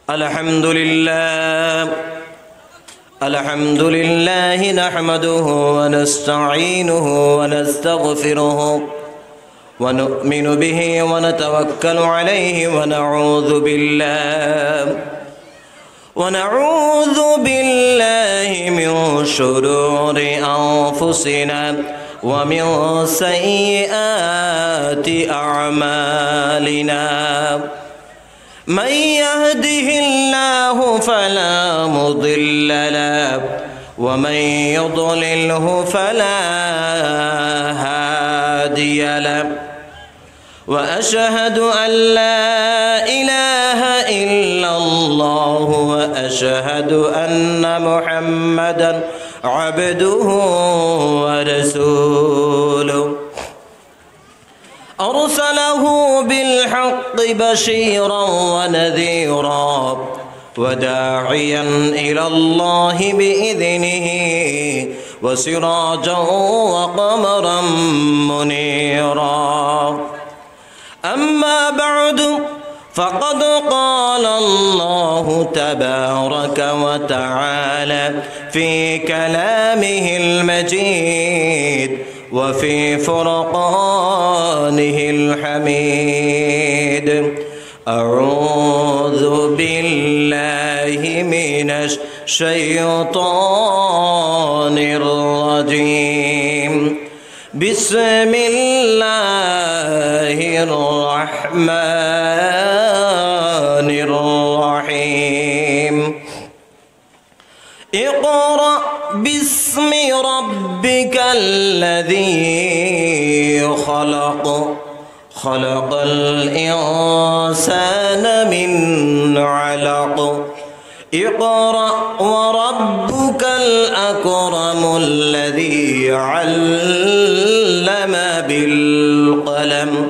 الحمد لله نحمده ونستعينه ونستغفره ونؤمن به ونتوكل عليه ونعوذ بالله من شرور أنفسنا ومن سيئات أعمالنا من يهده الله فلا مضل له ومن يضلله فلا هادي له وأشهد أن لا إله إلا الله وأشهد أن محمدا عبده ورسوله أرسله بالحق بشيرا ونذيرا وداعيا إلى الله بإذنه وسراجا وقمرا منيرا أما بعد فقد قال الله تبارك وتعالى في كلامه المجيد وفي فرقانه الحميد أعوذ بالله من الشيطان الرجيم بسم الله الرحمن الرحيم اقرأ باسم ربك الذي خلق الإنسان من علق اقرأ وربك الأكرم الذي علم بالقلم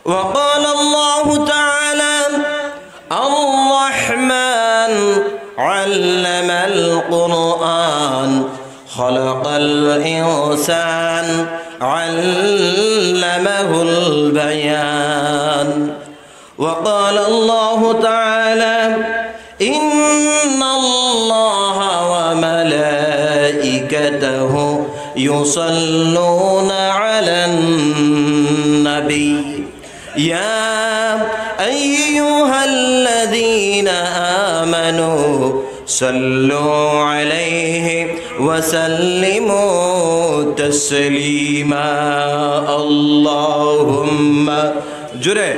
وقال الله تعالى الرحمن علم القرآن خلق الإنسان علمه البيان وقال الله تعالى إن الله وملائكته يصلون على النبي يا أيها الذين آمنوا صلوا عليه وسلموا تسليما اللهم جري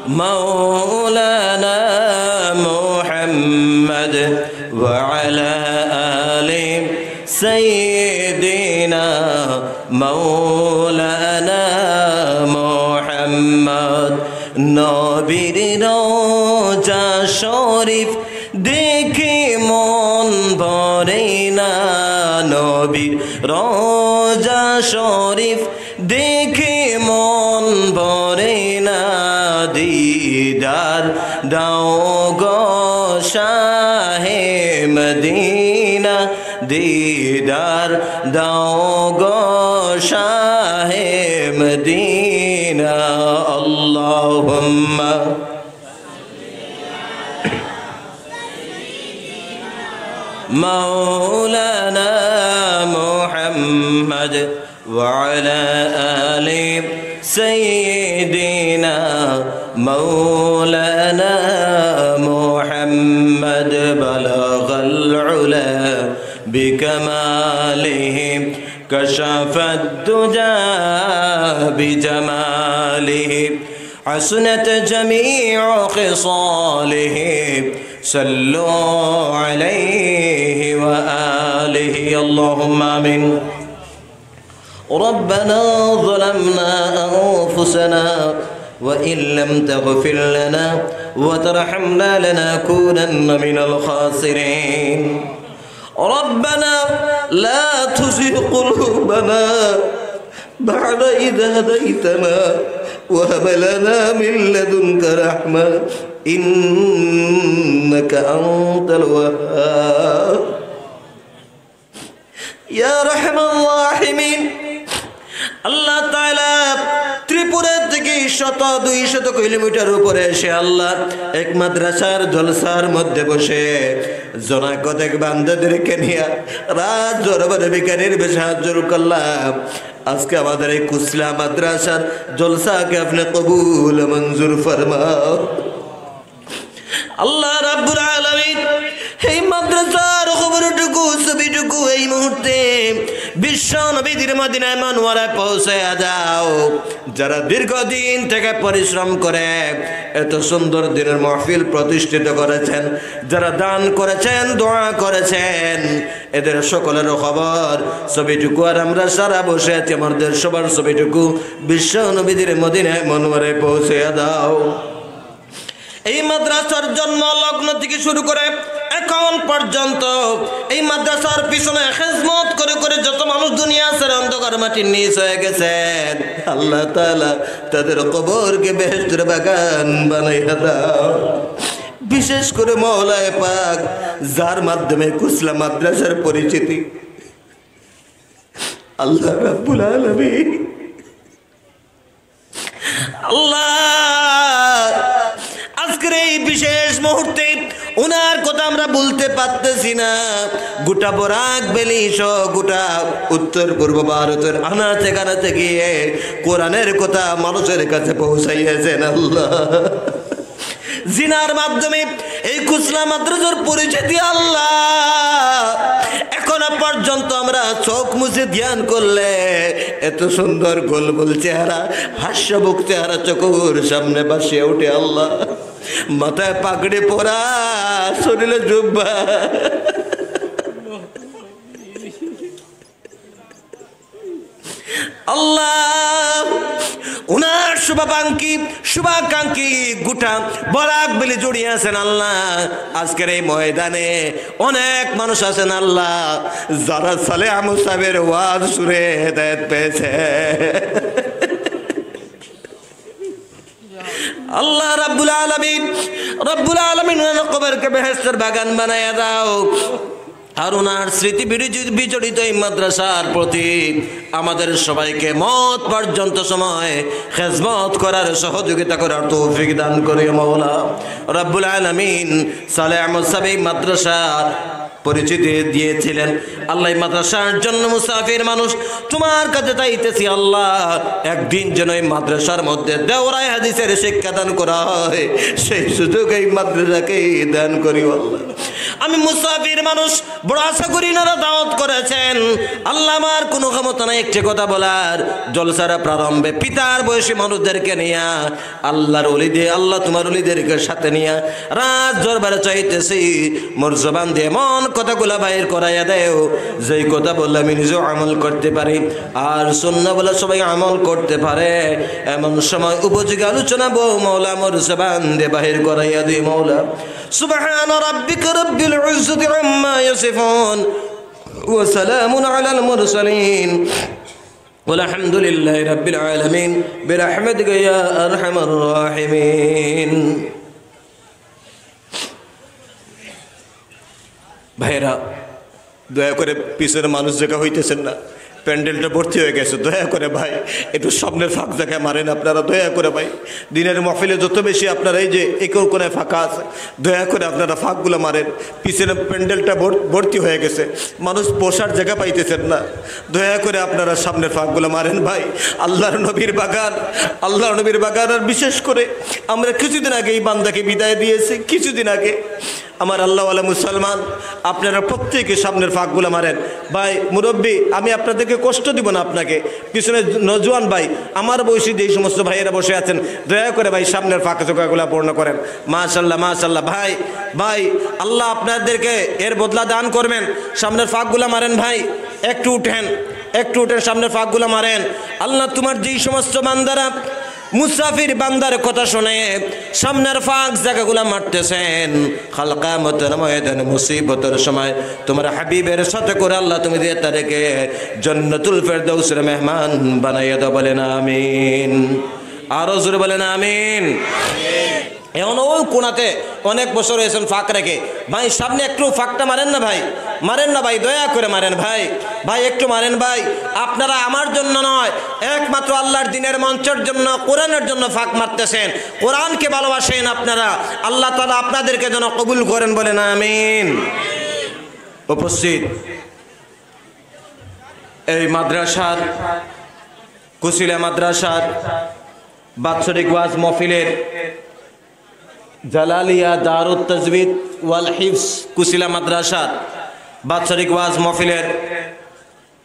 مولانا محمد وعلى آل سيدنا مولانا محمد নবীর রওজা শরীফ দেখে মন ভরে না নবীর রওজা শরীফ দেখে মন ভরে না দিদার দাও গো শাহে মদিনা দিদার দাও গো শাহে মদিনা اللهم مولانا محمد وعلى آل سيدنا مولانا محمد بلغ العلا بكماله كشف الدجى بجماله حسنت جميع خصاله صلوا عليه وآله اللهم آمين ربنا ظلمنا أنفسنا وإن لم تغفر لنا وترحمنا لنكونن من الخاسرين ربنا لا تزغ قلوبنا بعد إذ هديتنا وهب لنا من لدنك رحمة إنك أنت الوهاب يا رحم الراحمين الله تعالى ত্রিপুরা থেকে 100-200 কিলোমিটার উপরে এসে আল্লাহ এক মাদ্রাসার জলসার মধ্যে বসে জনাকতেক বান্দাদেরকে নিয়ে রাত জরবার বিকারের সাহায্য করলাম। আজকে আমাদের এই কুসলা মাদ্রাসার জলসাকে আপনি কবুল মঞ্জুর ফরমাও আল্লাহ রাব্বুল আলামিন। এই মাদ্রাসার খবরটুকু ছবিটুকু এই মুহূর্তে বিশ্ব নবীর মদিনায় মনোয়ারায় পৌঁছায়া দাও। যারা দীর্ঘদিন থেকে পরিশ্রম করে এত সুন্দর দিনের মাহফিল প্রতিষ্ঠিত করেছেন, যারা দান করেছেন, দোয়া করেছেন, এদের সকলের খবর ছবিটুকু আর আমরা সারা বসে আছি আমাদের সবার ছবিটুকু বিশ্ব নবীর মদিনায় মনোয়ারায় পৌঁছায়া দাও। এই মাদ্রাসার জন্ম লগ্ন থেকে শুরু করে এখন পর্যন্ত এই মাদ্রাসার পিছনে খেদমত করে করে যত মানুষ দুনিয়া ছেড়ে অন্ধকার মাটির নিচ হয়ে গেছেন, আল্লাহ তাআলা তাদের কবরকে বেহেশতের বাগান বানাইয়া দাও। বিশেষ করে মওলায়ে পাক যার মাধ্যমে কুসলা মাদ্রাসার পরিচিতি, আল্লাহ রাব্বুল আলামিন, আল্লাহ আজকের এই বিশেষ মুহূর্তে উনার কথা আমরা বলতে পারতেছি না। গোটা বরাক বেলি সহ গোটা উত্তর পূর্ব ভারতের আনাচে কানাচে গিয়ে কোরআনের কথা মানুষের কাছে পৌঁছাইয়েছেন আল্লাহ। জিনার মাধ্যমে এই কুসলা মাদ্রাসার পরিচিতি আল্লাহ এখনো পর্যন্ত আমরা চোখ মুছে ধ্যান করলে এত সুন্দর গোলগোল চেহারা, হাস্যমুখ চেহারা চোখের সামনে ভাসিয়ে ওঠে আল্লাহ। মাথায় পাগড়ি পরা, শরীরে জুব্বা, আল্লাহ উনার শুভাকাঙ্ক্ষী গোটা বরাক বেলি জড়িয়ে আছেন আল্লাহ। আজকের এই ময়দানে অনেক মানুষ আছেন আল্লাহ যারা সালেহ আহমদ সাহেবের ওয়াজ শুনে হেদায়েত পেয়েছে আল্লাহ রাব্বুল আলামিন ওনার কবরকে বেহেশতের বাগান বানায়া দাও। আর ওনার স্মৃতি বিজড়িত এই মাদ্রাসার প্রতি আমাদের সবাইকে মত পর্যন্ত সময় খেদমত করার সহযোগিতা করার তৌফিক দান করে মাওলা রাব্বুল আলামিন। সালেহ আহমদ সাহেব এই মাদ্রাসার পরিচিতি দিয়েছিলেন আল্লাহ। মাদ্রাসার জন্য মুসাফির মানুষ তোমার কাছে চাইতেছি আল্লাহ, একদিন যেন এই মাদ্রাসার মধ্যে দেওরাই হাদিসের শিক্ষাদান করা হয়, সেই সুযোগ এই মাদ্রাসাকে দান করি আল্লাহ। আমি মুসাফির মানুষ, বড় আশা করি নারা দাওয়াত করেছেন আল্লাহ। আমার কোনো ক্ষমতা নাই একটি কথা বলার। জলসার প্রারম্ভে পিতার বয়সী মানুষদেরকে নিয়ে আল্লাহর ওলিদের, আল্লাহ তোমার ওলিদেরকে সাথে নিয়ে রাত দরবারে চাইতেছি মোর জবান দিয়ে মন কথাগুলা বাইর করাইয়া দেও, যেই কথা বললে আমি নিজেও আমল করতে পারি আর সুন্নাহ বলে সবাই আমল করতে পারে এমন সময় উপযোগী আলোচনা বউ মওলা মোর জবান দিয়ে বাহির করাইয়া দিই মওলা। সুবহান রাব্বিকা রাব্বিল ইজ্জাতি আম্মা ইয়াসিফুন ওয়া সালামুন আলাল মুরসালিন ওয়ালহামদুলিল্লাহি রাব্বিল আলামিন বিরহমাতিকা ইয়া আরহামার রাহিমিন। ভাইরা, দয়া করে পিছনে মানুষ জায়গা হইতেছেন না, প্যান্ডেলটা ভর্তি হয়ে গেছে, দয়া করে ভাই একটু স্বপ্নের ফাঁক জায়গায় মারেন আপনারা, দয়া করে ভাই। দিনের মাহফিলে যত বেশি আপনারা এই যে একর কোনায় ফাঁকা আছে, দয়া করে আপনারা ফাঁকগুলো মারেন। পিছনে প্যান্ডেলটা ভর্তি হয়ে গেছে, মানুষ বসার জায়গা পাইতেছেন না, দয়া করে আপনারা সামনের ফাঁকগুলো মারেন ভাই। আল্লাহর নবীর বাগান, আল্লাহর নবীর বাগান। আর বিশেষ করে আমরা কিছুদিন আগে এই বান্দাকে বিদায় দিয়েছি, কিছুদিন আগে। আমার আল্লাহওয়ালা মুসলমান, আপনারা প্রত্যেকে সামনের ফাঁকগুলো মারেন ভাই। মুরব্বী, আমি আপনাদেরকে কষ্ট দিব না, আপনাকে পিছনে নজওয়ান ভাই, আমার বয়সী যেই সমস্ত ভাইয়েরা বসে আছেন, দয়া করে ভাই সামনের ফাঁকা চোখাগুলো পূর্ণ করেন। মাশাল্লাহ মাশাল্লাহ ভাই, ভাই আল্লাহ আপনাদেরকে এর বদলা দান করবেন। সামনের ফাঁকগুলো মারেন ভাই, একটু উঠেন, একটু উঠেন, সামনের ফাঁকগুলো মারেন। আল্লাহ তোমার যেই সমস্ত বান্দারা মুসাফির বান্দার কথা শুনে সামনের ফাঁক জায়গাগুলা মারতেছেন, খালকামতের ময়দানে মুসিবতের সময় তোমার হাবিবের সাথে করে আল্লাহ তুমি দিয়ে তাদেরকে জান্নাতুল ফেরদাউসের মেহমান বানাইয়া দাও, বলেন আমিন। আরো জোরে বলেন আমিন। এখন ওই কোনাতে অনেক বছর হয়েছেন ফাঁক রেখে, ভাই সামনে একটু ফাঁকটা মারেন না ভাই, মারেন না ভাই, দয়া করে মারেন ভাই, ভাই একটু মারেন ভাই। আপনারা আমার জন্য নয়, একমাত্র আল্লাহর দিনের মঞ্চের জন্য, কোরআনের জন্য ফাঁক মারতেছেন। কোরআনকে ভালোবাসেন আপনারা, আল্লাহ তাআলা আপনাদেরকে যেন কবুল করেন, বলেন আমিন। উপস্থিত এই মাদ্রাসার, কুশিলা মাদ্রাসার বাৎসরিক ওয়াজ মাহফিলের জালালিয়া দারুত তাজবিদ ওয়াল হিফজ কুশিলা মাদ্রাসার বাৎসরিক ওয়াজ মাহফিলের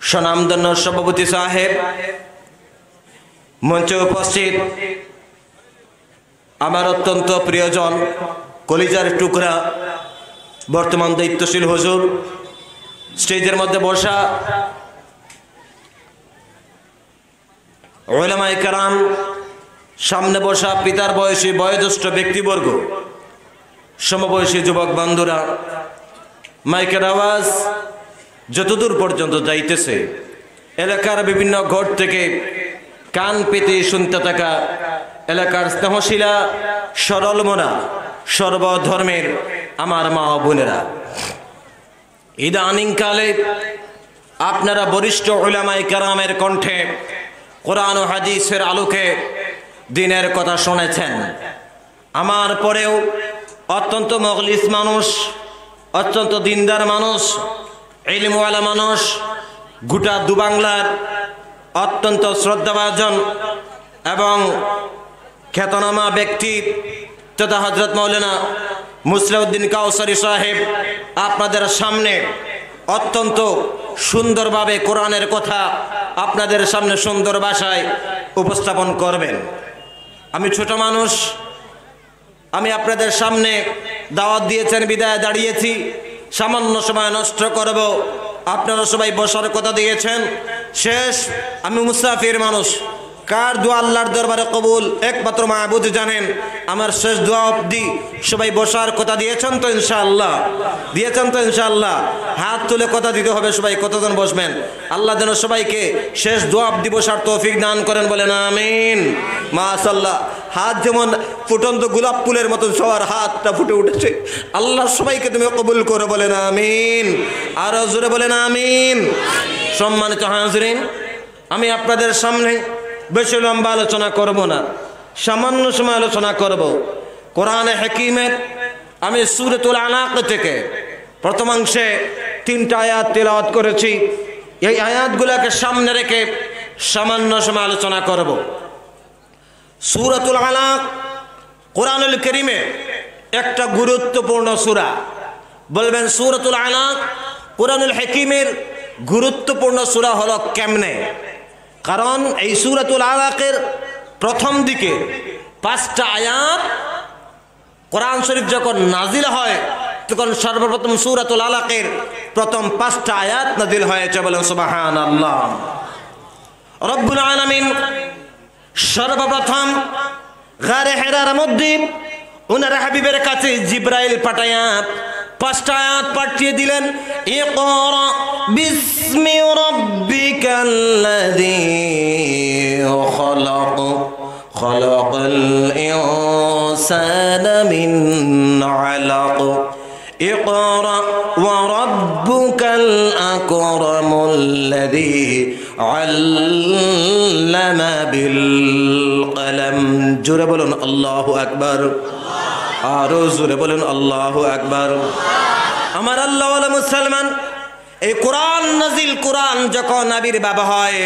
স্বনামধন্য সভাপতি সাহেব, মঞ্চে উপস্থিত আমার অত্যন্ত প্রিয়জন, কলিজার টুকরা, বর্তমান দায়িত্বশীল হুজুর, স্টেজের মধ্যে বসা উলামায়ে কেরাম, সামনে বসা পিতার বয়সী বয়োজ্যেষ্ঠ ব্যক্তিবর্গ, সমবয়সী যুবক বন্ধুরা, মাইকের আওয়াজ যতদূর পর্যন্ত যাইতেছে, এলাকার বিভিন্ন ঘর থেকে কান পেতে শুনতে থাকা এলাকার স্নেহশীলা সরল মনা সর্বধর্মের আমার মা ও বোনেরা, ইদানিং কালে আপনারা বরিষ্ঠ উলামায়ে কেরামের কণ্ঠে কোরআন ও হাদিসের আলোকে দিনের কথা শুনেছেন। আমার পরেও অত্যন্ত মুখলিস মানুষ, অত্যন্ত দিনদার মানুষ, ইলমওয়ালা মানুষ, গোটা দুবাংলার অত্যন্ত শ্রদ্ধাভাজন এবং খ্যাতনামা ব্যক্তি তথা হযরত মাওলানা মুসলিউদ্দিন কাউসারী সাহেব আপনাদের সামনে অত্যন্ত সুন্দরভাবে কোরআনের কথা আপনাদের সামনে সুন্দর ভাষায় উপস্থাপন করবেন। আমি ছোট মানুষ, আমি আপনাদের সামনে দাওয়াত দিয়েছেন বিদায় দাঁড়িয়েছি, সামান্য সময় নষ্ট করব। আপনারা সবাই বসার কথা দিয়েছেন, শেষ আমি মুসাফির মানুষ, কার দোয়া আল্লাহর দরবারে কবুল একমাত্র মাহবুদ জানেন। আমার শেষ দোয়া অবধি সবাই বসার কথা দিয়েছেন তো ইনশাআল্লাহ? দিয়েছেন তো ইনশাআল্লাহ? হাত তুলে কথা দিতে হবে সবাই, কতজন বসবেন। আল্লাহ যেন সবাইকে শেষ দোয়া অবধি বসার তৌফিক দান করেন, বলেন আমিন। মাশাআল্লাহ, হাত যেমন ফুটন্ত গোলাপ ফুলের মতন সবার হাতটা ফুটে উঠেছে। আল্লাহ সবাইকে তুমি কবুল করো, বলেন আমিন। আরো জোরে বলেন আমিন। সম্মানিত হাজিরিন, আমি আপনাদের সামনে বেশি লম্বা আলোচনা করব না, সামান্য সময় আলোচনা করব কোরআনে হাকিমের। আমি সূরাতুল আলাক থেকে প্রথমাংশে 3টা আয়াত তেলাওয়াত করেছি। এই আয়াতগুলোকে সামনে রেখে সামান্য সময় আলোচনা করব। সূরাতুল আলাক কোরআনুল কারীমে একটা গুরুত্বপূর্ণ সূরা। বলবেন সূরাতুল আলাক কোরআনুল হাকিমের গুরুত্বপূর্ণ সূরা হলো কেমনে? কারণ এই সূরাতুল আলাকের প্রথম দিকে 5টা আয়াত কোরআন শরীফ যখন নাজিল হয় তখন সর্বপ্রথম সূরাতুল আলাকের প্রথম 5টা আয়াত নাজিল হয়েছে, বলেন সুবহানাল্লাহ। রব্বুল আলামিন সর্বপ্রথম গারে হেরার মধ্যে ওনার হাবিবের কাছে জিবরাইল পাঠায়া 5টা আয়াত পাঠিয়ে দিলেন। ইকরা বিসমি রাব্বিকাল্লাযী খলাক খলাকাল ইনসানা মিন আলাক ইকরা ওয়া রাব্বুকাল আকরামুল্লাযী আল্লামা বিল কলম। জোরে বলুন আল্লাহু আকবার। আরো জোরে বলুন আল্লাহু আকবার। আমার আল্লাহ ওয়ালা মুসলমান, এই কোরআন নাজিল, কোরআন যখন আবির্ভাব হয়,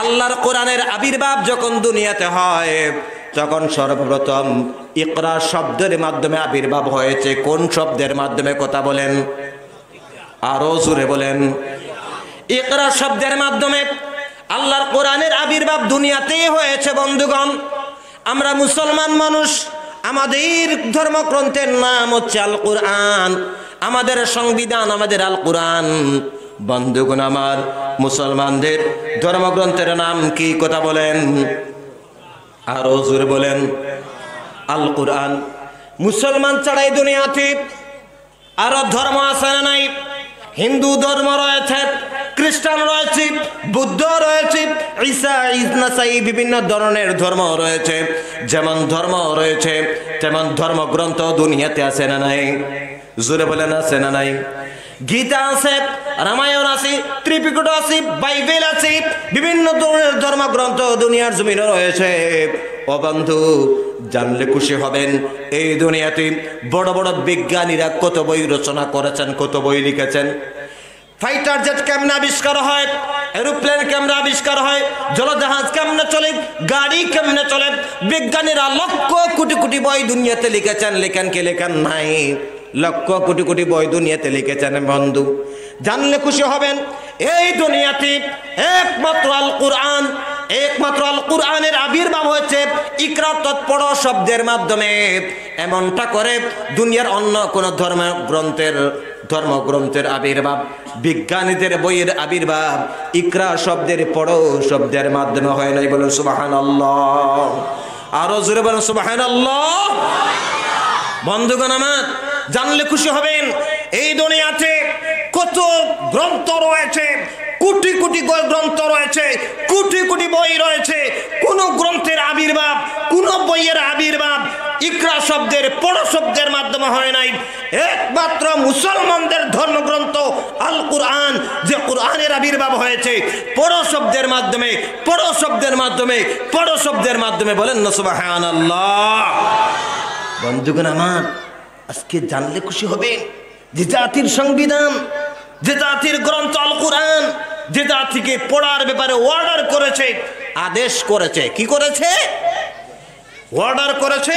আল্লাহর কোরআনের আবির্ভাব যখন দুনিয়াতে হয়, তখন সর্বপ্রথম ইকরা শব্দের মাধ্যমে আবির্ভাব হয়েছে। কোন শব্দের মাধ্যমে? কথা বলেন, আরো জোরে বলেন। ইকরা শব্দের মাধ্যমে আল্লাহর কোরআনের আবির্ভাব দুনিয়াতেই হয়েছে। বন্ধুগণ, আমরা মুসলমান মানুষ, আমাদের ধর্মগ্রন্থের নাম হচ্ছে আল কোরআন, আমাদের সংবিধান আমাদের আল কোরআন। বন্ধুগণ আমার, মুসলমানদের ধর্মগ্রন্থের নাম কি? কথা বলেন, আরো জোরে বলেন। আল কোরআন। মুসলমান ছাড়াই দুনিয়াতে আরো ধর্ম আছে না নাই? হিন্দু ধর্ম রয়েছে, খ্রিস্টান রয়েছে, বুদ্ধ রয়েছে, ঈসা নাসাই বিভিন্ন ধরনের ধর্ম রয়েছে। যেমন ধর্ম রয়েছে তেমন ধর্মগ্রন্থ দুনিয়াতে আছে না নাই? জোরে বলেন আছে না নাই? গীতা আছে, রামায়ণ আছে, ত্রিপিটক আছে, বাইবেল আছে, বিভিন্ন ধরনের ধর্মগ্রন্থ দুনিয়ার জমিনে রয়েছে। ও বন্ধু, জানলে খুশি হবেন এই দুনিয়াতে বড় বড় বিজ্ঞানীরা কত বই রচনা করেছেন, কত বই লিখেছেন। ফাইটার জেট কেমনে আবিষ্কার হয়, এরোপ্লেন কেমনে আবিষ্কার হয়, জলজাহাজ কেমনে চলে, গাড়ি কেমনে চলে, বিজ্ঞানীরা লক্ষ কোটি কোটি বই দুনিয়াতে লিখেছেন। লেখেন কে লেখেন নাই? লক্ষ কোটি কোটি বই দুনিয়াতে লিখেছেন। বন্ধু, জানলে খুশি হবেন এই দুনিয়াতে একমাত্র আল কোরআন, একমাত্র আল কোরআনের আবির্ভাব হয়েছে ইকরা তৎপড় শব্দের মাধ্যমে। এমনটা করে দুনিয়ার অন্য কোন ধর্মগ্রন্থের আবির্ভাব, বিজ্ঞানীদের বইয়ের আবির্ভাব ইকরা শব্দের পড়ো শব্দের মাধ্যমে হয় নাই। বলুন সুবহানাল্লাহ, আরো জোরে বলুন সুবহানাল্লাহ। বন্ধুগণ আমার, জানলে খুশি হবেন এই দুনিয়াতে কত গ্রন্থ রয়েছে, কোটি কোটি গ্রন্থ রয়েছে, কোটি কোটি বই রয়েছে। কোন গ্রন্থের আবির্ভাব, কোন বইয়ের আবির্ভাব ইকরা শব্দের পড়ো শব্দের মাধ্যমে হয় নাই। একমাত্র মুসলমানদের ধর্মগ্রন্থ আল কোরআন, যে কোরআনের আবির্ভাব হয়েছে পড়ো শব্দের মাধ্যমে, পড়ো শব্দের মাধ্যমে, পড়ো শব্দের মাধ্যমে। বলেন না সুবহানাল্লাহ। বন্ধুগণ আমার, আজকে জানলে খুশি হবেন যে জাতির সংবিধান, যে জাতির গ্রন্থ আল কোরআন, যে জাতিকে পড়ার ব্যাপারে অর্ডার করেছে, আদেশ করেছে। কি করেছে? অর্ডার করেছে,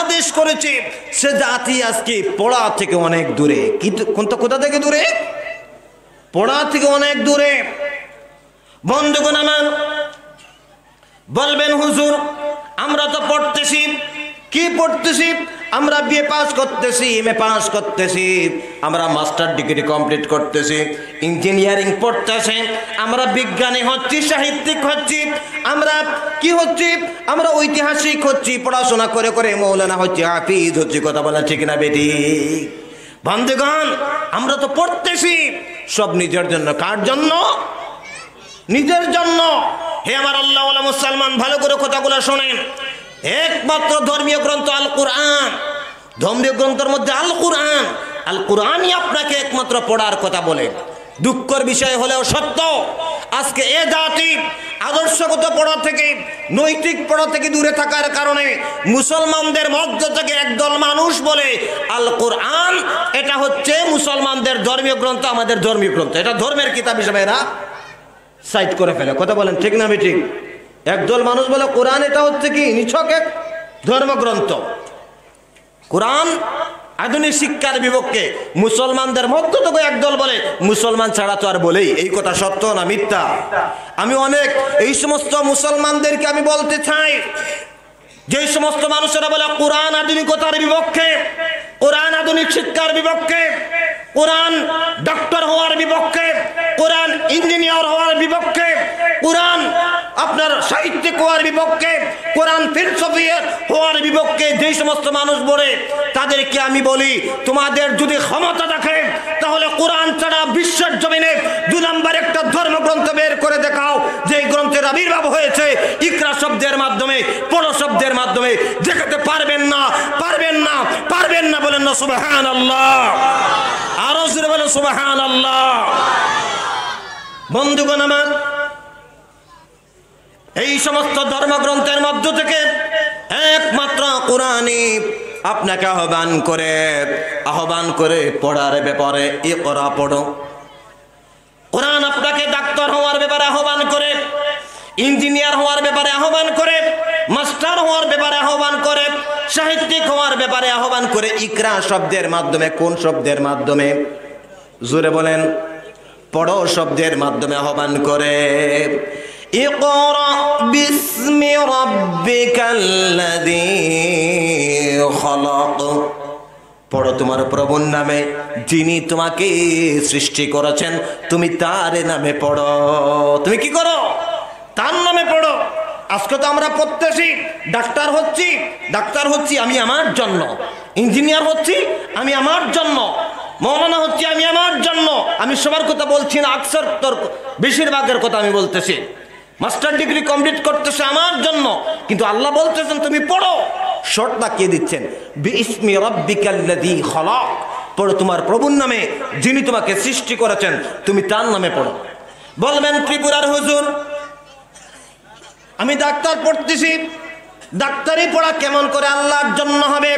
আদেশ করেছে। সে জাতি আজকে পড়া থেকে অনেক দূরে। কিন্তু কোথা থেকে দূরে? পড়া থেকে অনেক দূরে। বন্ধুগণ আমার, বলবেন হুজুর আমরা তো পড়তেছি, কি পড়তেছি? আমরা বিএ পাস করতেছি, এমএ পাস করতেছি, আমরা মাস্টার ডিগ্রি কমপ্লিট করতেছি, ইঞ্জিনিয়ারিং পড়তেছি, আমরা বিজ্ঞানী হচ্ছি, সাহিত্যিক হচ্ছি, আমরা কি হচ্ছি? আমরা ঐতিহাসিক হচ্ছি, পড়াশোনা করে করে মৌলানা হচ্ছি, হাফিজ হচ্ছি। কথা বলা ঠিক না বেটি? বন্ধুগণ, আমরা তো পড়তেছি সব নিজের জন্য। কার জন্য? নিজের জন্য। হে আমার আল্লাহ ওয়ালা মুসলমান, ভালো করে কথাগুলো শোনেন। একমাত্র ধর্মীয় গ্রন্থ আল কোরআন, ধর্মীয় গ্রন্থের মধ্যে আল কোরআন, আল কোরআনই আপনাকে একমাত্র পড়ার কথা বলে। দুঃখের বিষয় হলেও সত্য, আজকে এ জাতি আদর্শগত পড়া থেকে, নৈতিক পড়া থেকে দূরে থাকার কারণে মুসলমানদের মধ্য থেকে একদল মানুষ বলে আল কোরআন এটা হচ্ছে মুসলমানদের ধর্মীয় গ্রন্থ, আমাদের ধর্মীয় গ্রন্থ, এটা ধর্মের কিতাব হিসেবে এরা সাইড করে ফেলে। কথা বলেন ঠিক না ঠিক? একদল মানুষ বলে কোরআন এটা হচ্ছে কি নিছক এক ধর্মগ্রন্থ। কোরআন আধুনিক শিক্ষার বিপক্ষে। মুসলমানদের মধ্য থেকে একদল বলে মুসলমান ছাড়া তো আর বলেই। এই কথা সত্য না মিথ্যা? আমি অনেক এই সমস্ত মুসলমানদেরকে আমি বলতে চাই, যে সমস্ত মানুষেরা বলে কোরআন আধুনিকতার বিপক্ষে, কোরআন আধুনিক শিক্ষার বিপক্ষে, কোরআন ডক্টর হওয়ার বিপক্ষে, কোরআন ইঞ্জিনিয়ার হওয়ার বিপক্ষে, কোরআন আপনার সাহিত্যিক হওয়ার বিপক্ষে, কোরআন ফিলসফি হওয়ার বিপক্ষে যে সমস্ত মানুষ বলে, তাদেরকে আমি বলি তোমাদের যদি ক্ষমতা থাকে তাহলে কোরআন ছাড়া বিশ্বের জমিনে 2 নম্বর একটা ধর্মগ্রন্থ বের করে দেখাও, যে গ্রন্থের আবির্ভাব হয়েছে ইকরা শব্দের মাধ্যমে, পড়ো শব্দের মাধ্যমে। দেখাতে পারবেন না, পারবেন না, পারবেন না। বলেন না সুবহানাল্লাহ, আরো জোরে বলেন সুবহানাল্লাহ। বন্ধুগণ আমার, এই সমস্ত ধর্মগ্রন্থের মধ্য থেকে একমাত্র কোরআনই আপনাকে আহ্বান করে পড়ার ব্যাপারে ইকরা পড়ো। কোরআন আপনাকে ডাক্তার হওয়ার ব্যাপারে আহ্বান করে, ইঞ্জিনিয়ার হওয়ার ব্যাপারে আহ্বান করে, মাস্টার হওয়ার ব্যাপারে আহ্বান করে, সাহিত্যিক হওয়ার ব্যাপারে আহ্বান করে। ইকরা শব্দের মাধ্যমে, কোন শব্দের মাধ্যমে? জোরে বলেন। পড়ো শব্দের মাধ্যমে আহ্বান করে। ইকরা বিসমি রাব্বিকাল্লাযী খলাক, পড়ো তোমার প্রভুর নামে যিনি তোমাকে সৃষ্টি করেছেন, তুমি তার নামে পড়ো। তুমি কি করো? তার নামে পড়ো। আজকে তো আমরা পড়তেছি ডাক্তার হচ্ছি আমি আমার জন্য, ইঞ্জিনিয়ার হচ্ছি আমি আমার জন্য, মৌলানা হচ্ছে আমি আমার জন্য, আমি সবার কথা বলছি না, আকসার তোর বেশিরভাগের কথা আমি বলতেছি। মাস্টার ডিগ্রি কমপ্লিট করতেছে আমার জন্য, কিন্তু আল্লাহ বলতেছেন তুমি পড়ো। শর্ট বাকিয়ে দিচ্ছেন, বিইসমি রাব্বিকাল্লাযী খলাক, পড়ো তোমার প্রভুর নামে যিনি তোমাকে সৃষ্টি করেছেন, তুমি তার নামে পড়ো। বলবেন ত্রিপুরার হুজুর আমি ডাক্তার পড়তেছি, ডাক্তারি পড়া কেমন করে আল্লাহর জন্য হবে?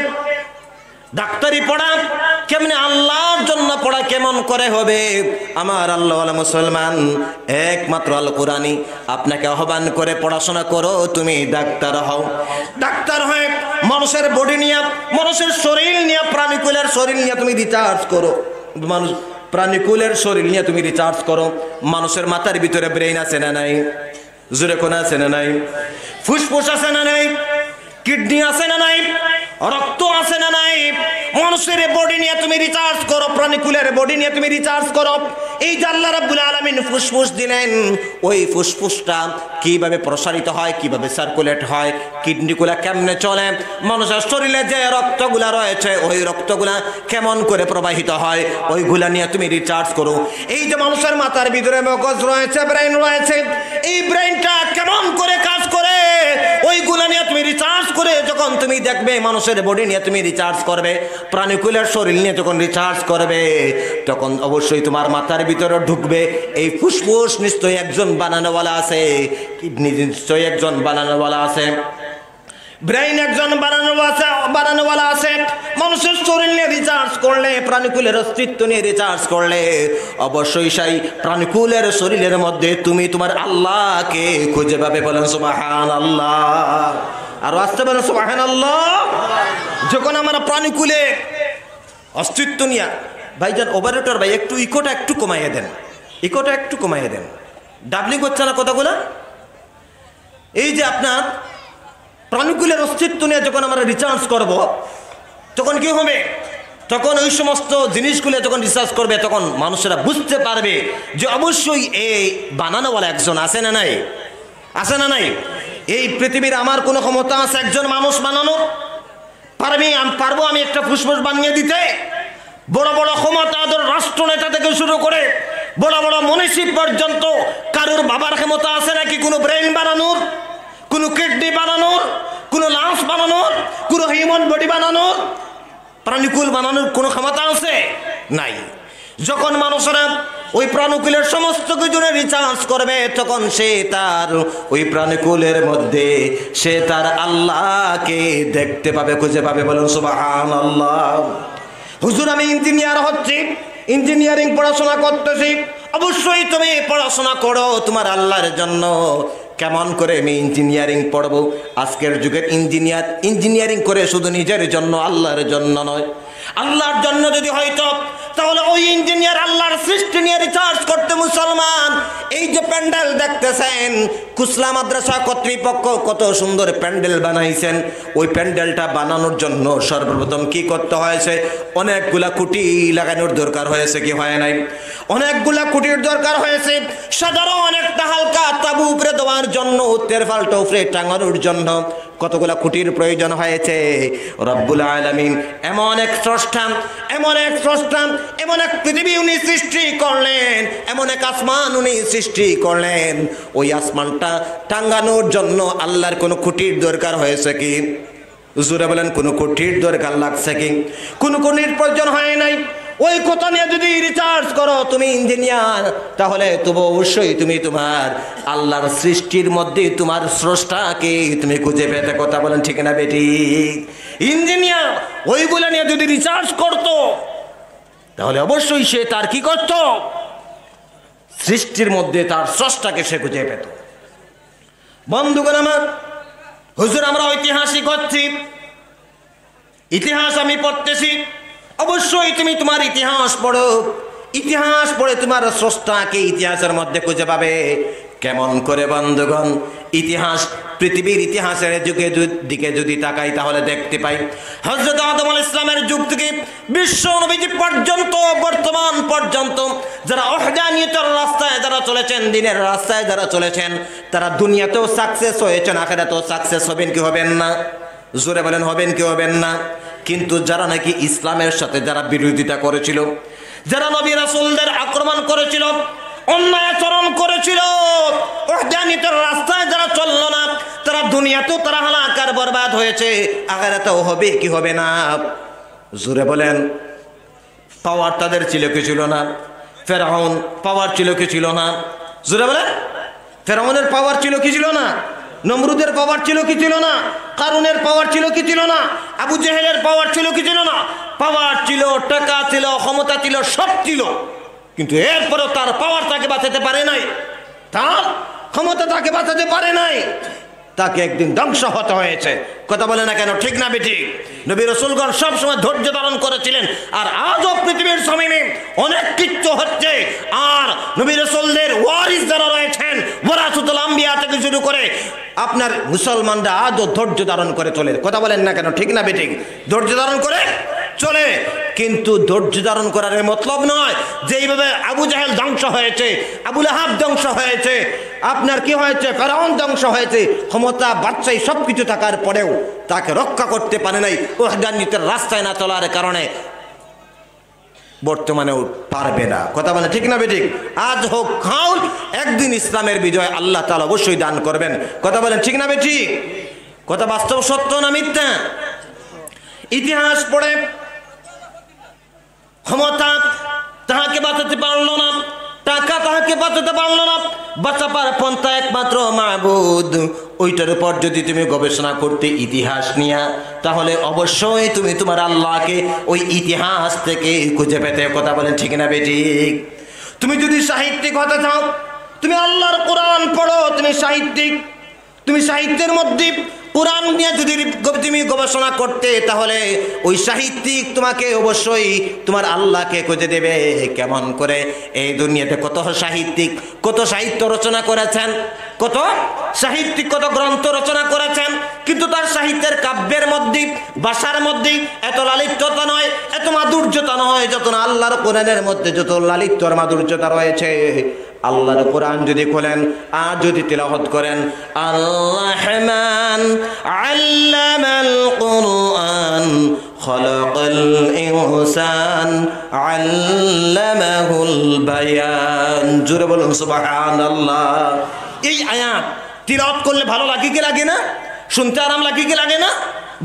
ডাক্তারি পড়া কেমনে আল্লাহর জন্য পড়া কেমন করে হবে? আমার আল্লাহওয়ালা মুসলমান, একমাত্র আল কোরআনই আপনাকে আহ্বান করে পড়াশোনা করো, তুমি ডাক্তার হও। ডাক্তার হয়ে মানুষের বডি নিয়ে, মানুষের শরীর নিয়ে, প্রাণীকুলের শরীর নিয়ে তুমি রিচার্জ করো। মানুষ প্রাণীকুলের শরীর নিয়ে তুমি রিচার্জ করো। মানুষের মাথার ভিতরে ব্রেইন আছে না নাই? জোরে কোন আছে না নাই? ফুসফুস আছে না নাই? কিডনি আছে না নাই? রক্ত আছে না নাই? মানুষের বডি নিয়ে তুমি রিচার্জ করো, প্রাণীকুলের বডি নিয়ে তুমি রিচার্জ করো। এই যে আল্লাহ রাব্বুল আলামিন ফুসফুস দিলেন, ওই ফুসফুসটা কিভাবে প্রসারিত হয়, কিভাবে সার্কুলেট হয়, কিডনিগুলা কেমনে চলে, মানুষের শরীরে যে রক্তগুলা রয়েছে ওই রক্তগুলা কেমন করে প্রবাহিত হয়, ওইগুলা নিয়ে তুমি রিচার্জ করো। এই যে মানুষের মাথার ভিতরে মগজ রয়েছে, ব্রেন রয়েছে, এই ব্রেনটা কেমন করে কাজ করে, ওইগুলা নিয়ে তুমি রিচার্জ করে যখন তুমি দেখবে, মানুষের বডি নিয়ে তুমি রিচার্জ করবে, প্রাণীকুলের শরীর নিয়ে যখন রিচার্জ করবে, তখন অবশ্যই তোমার মাথার ভিতরে ঢুকবে এই ফুসফুস নিশ্চয়ই একজন বানানোওয়ালা আছে, কিডনি নিশ্চয়ই একজন বানানোওয়ালা আছে, ব্রেইন একজন বানানোওয়ালা আছে। মানুষের শরীর নিয়ে রিচার্জ করলে, প্রাণীকুলের অস্তিত্ব নিয়ে রিচার্জ করলে, অবশ্যই সেই প্রাণীকুলের শরীরের মধ্যে তুমি তোমার আল্লাহকে খুঁজে পাবে। বলেন সুবহানাল্লাহ, আর আসতে বলেন সুবহানাল্লাহ। যখন আমরা প্রাণীকুলে অস্তিত্ব নিয়ে, ভাইজান অপারেটর ভাই একটু ইকোটা একটু কমাইয়ে দেন, ইকোটা একটু কমাইয়ে দেন, ডাবলিং হচ্ছে না কথাগুলো। এই যে আপনার প্রাণীকুলের অস্তিত্ব নিয়ে যখন আমরা রিচার্জ করব, তখন কি হবে? তখন ওই সমস্ত জিনিসগুলো যখন রিসার্চ করবে, তখন মানুষেরা বুঝতে পারবে যে অবশ্যই এই বানানোওয়ালা একজন আছে না নাই? আছে না নাই? এই পৃথিবীর আমার কোনো ক্ষমতা আছে একজন মানুষ বানানো? পারবো আমি একটা ফুসফুস বানিয়ে দিতে? বড় বড় ক্ষমতাধর রাষ্ট্রনেতা থেকে শুরু করে বড় বড় মনীষী পর্যন্ত কারোর বাবার ক্ষমতা আছে নাকি কোনো ব্রেন বানানোর, কোনো কিডনি বানানোর, কোনো লাংস বানানোর, কোনো হিউম্যান বডি বানানোর, প্রাণীকুল বানানোর কোনো ক্ষমতা আছে? নাই। যখন মানুষেরা ওই প্রাণীকুলের সমস্ত কিছু রিচার্জ করবে, তখন সে তার ওই প্রাণীকুলের মধ্যে সে তার আল্লাহকে দেখতে পাবে, খুঁজে পাবে। বলুন সুবহানাল্লাহ। হুজুর আমি ইঞ্জিনিয়ার হচ্ছি, ইঞ্জিনিয়ারিং পড়াশোনা করতেছি। অবশ্যই তুমি পড়াশোনা করো তোমার আল্লাহর জন্য। কেমন করে আমি ইঞ্জিনিয়ারিং পড়বো? আজকের যুগের ইঞ্জিনিয়ারিং করে শুধু নিজের জন্য, আল্লাহর জন্য নয়। আল্লাহর জন্য যদি হয়তো, তাহলে ওই ইঞ্জিনিয়ার আল্লাহর সৃষ্টি নিয়ে রিচার্জ করতে। মুসলমান, এই যে প্যান্ডেল দেখতেছেন, কুসলা মাদ্রাসা কর্তৃপক্ষ কত সুন্দর প্যান্ডেল বানাইছেন। ওই প্যান্ডেলটা বানানোর জন্য সর্বপ্রথম কি করতে হয়েছে? অনেকগুলা খুঁটি লাগানোর দরকার হয়েছে, কি হয় নাই? অনেকগুলা খুঁটির দরকার হয়েছে। সাধারণ একটা হালকা তাবু উপরে দেওয়ার জন্য, তেরফালটা উপরে টাঙানোর জন্য কতগুলা খুঁটির প্রয়োজন হয়েছে। রব্বুল আলামিন এমন এক স্রষ্টা, এমন এক স্রষ্টা, এমন এক পৃথিবী উনি সৃষ্টি করলেন, এমন এক আসমান উনি সৃষ্টি করলেন। ওই আসমানটা টাঙ্গানোর জন্য আল্লাহর কোনো খুঁটির দরকার হয়েছে কি? জোরে বলেন, কোনো খুঁটির দরকার লাগছে কি? কোনো খুঁটির প্রয়োজন হয় নাই। ওই কথা নিয়ে যদি রিচার্জ করো তুমি ইঞ্জিনিয়ার, তাহলে তবু অবশ্যই তুমি তোমার আল্লাহর সৃষ্টির মধ্যে তোমার স্রষ্টাকে তুমি খুঁজে পেতে। কথা বলেন ঠিক না বেটি? ইঞ্জিনিয়ার ওইগুলা নিয়ে যদি রিচার্জ করতো, তাহলে অবশ্যই সে তার কি করত? সৃষ্টির মধ্যে তার স্রষ্টাকে সে খুঁজে পেত। বন্ধুগণ আমার, হুজুর আমরা ঐতিহাসিক হচ্ছি, ইতিহাস আমি পড়তেছি। অবশ্যই তুমি তোমার ইতিহাস পড়ো, ইতিহাস পড়ে তোমার স্রষ্টাকে ইতিহাসের মধ্যে খুঁজে পাবে। কেমন করে বন্ধুগণ? ইতিহাস, পৃথিবীর ইতিহাসের দিকে যদি তাকাই, তাহলে দেখতে পাই হযরত আদম আলাইহিস সালামের যুগ থেকে বিশ্ব নবী পর্যন্ত, বর্তমান পর্যন্ত যারা ওহদানিয়তের রাস্তায় যারা চলেছেন, দিনের রাস্তায় যারা চলেছেন, তারা দুনিয়াতেও সাকসেস হয়েছেন, আখিরাতেও সাকসেস হবেন কি হবেন না? জোরে বলেন, হবেন কি হবেন না? কিন্তু যারা নাকি ইসলামের সাথে যারা বিরোধিতা করেছিল, যারা নবী রাসূলদের আক্রমণ করেছিল, অন্যায় আচরণ করেছিল, ওহদানিয়তের রাস্তায় যারা চলল না, তারা দুনিয়াতেও তারা হালাকার বরবাদ হয়েছে, আখিরাতেও হবে কি হবে না? জোরে বলেন। পাওয়ার তাদের ছিল কি ছিল না? ফেরাউন পাওয়ার ছিল কি ছিল না? জোরে বলেন। ফেরাউনের পাওয়ার ছিল কি ছিল না? নমরুদের পাওয়ার ছিল কি ছিল না? কারুনের পাওয়ার ছিল কি ছিল না? আবু জেহেলের পাওয়ার ছিল কি ছিল না? পাওয়ার ছিল, টাকা ছিল, ক্ষমতা ছিল, সব ছিল, কিন্তু এরপরেও তার পাওয়ার তাকে বাঁচাতে পারে নাই, তার ক্ষমতা তাকে বাঁচাতে পারে নাই, তাকে একদিন ধ্বংস হতে হয়েছে। কথা বলে না কেন? ঠিক না বেটি? নবী রাসূলগণ সবসময় ধৈর্য ধারণ করেছিলেন। আর আজও পৃথিবীর জমিনে অনেক কিচ্ছু হচ্ছে, আর নবী রাসূলদের ওয়ারিস যারা রয়েছেন, ওয়ারাসাতুল আম্বিয়া থেকে শুরু করে আপনার মুসলমানরা আজও ধৈর্য ধারণ করে চলে। কথা বলেন না কেন? ঠিক না বেটি? ধৈর্য ধারণ করে চলে, কিন্তু ধৈর্য ধারণ করার মতলব নয় যে এইভাবে আবু জাহেল ধ্বংস হয়েছে, আবু লাহাব ধ্বংস হয়েছে, আপনার কি হয়েছে, ফেরাউন ধ্বংস হয়েছে, ক্ষমতা বাদশাহী সবকিছু থাকার পরেও তাকে রক্ষা করতে পারে নাই ওহদানিয়তের রাস্তায় না চলার কারণে, বর্তমানেও পারবে না। কথা বলে ঠিক না বেঠিক? আজ হোক কাল একদিন ইসলামের বিজয় আল্লাহ তাআলা অবশ্যই দান করবেন। কথা বলেন ঠিক না বেঠিক? কথা বাস্তব, সত্য না মিথ্যা? ইতিহাস পড়ে ক্ষমতা তাহাকে বাঁচাতে পারলো না, টাকা তাহাকে বাঁচাতে পারলো না, বাঁচাবার পন্থা একমাত্র মাবুদ। ওইটার উপর যদি তুমি গবেষণা করতে ইতিহাস নিয়া, তাহলে অবশ্যই তুমি তোমার আল্লাহকে ওই ইতিহাস থেকে খুঁজে পেতে। কথা বলেন ঠিক না বেঠিক? তুমি যদি সাহিত্যিক হতে চাও, তুমি আল্লাহর কোরআন পড়ো, তুমি সাহিত্যিক। তুমি সাহিত্যের মধ্যে কোরআন নিয়ে যদি তুমি গবেষণা করতে, তাহলে ওই সাহিত্যিক তোমাকে অবশ্যই তোমার আল্লাহকে খুঁজে দেবে। কেমন করে? এই দুনিয়াতে কত সাহিত্যিক, কত সাহিত্য রচনা করেছেন, কত সাহিত্যিক কত গ্রন্থ রচনা করেছেন, কিন্তু তার সাহিত্যের কাব্যের মধ্যে, ভাষার মধ্যে এত লালিত্যতা নয়, এত মাধুর্যতা নয় যত না আল্লাহর কোরআনের মধ্যে যত লালিত্যর মাধুর্যতা রয়েছে। আল্লাহর কোরআন যদি খোলেন আর যদি তিলাওয়াত করেন, আল-রাহমান আল্লামাল কুরআন খালাকাল ইনসান আল্লামাহুল বায়ান। জোরে বলুন সুবহানাল্লাহ। এই আয়াত তিলাওয়াত করলে ভালো লাগে কি লাগে না? শুনতে আরাম লাগে কি লাগে না?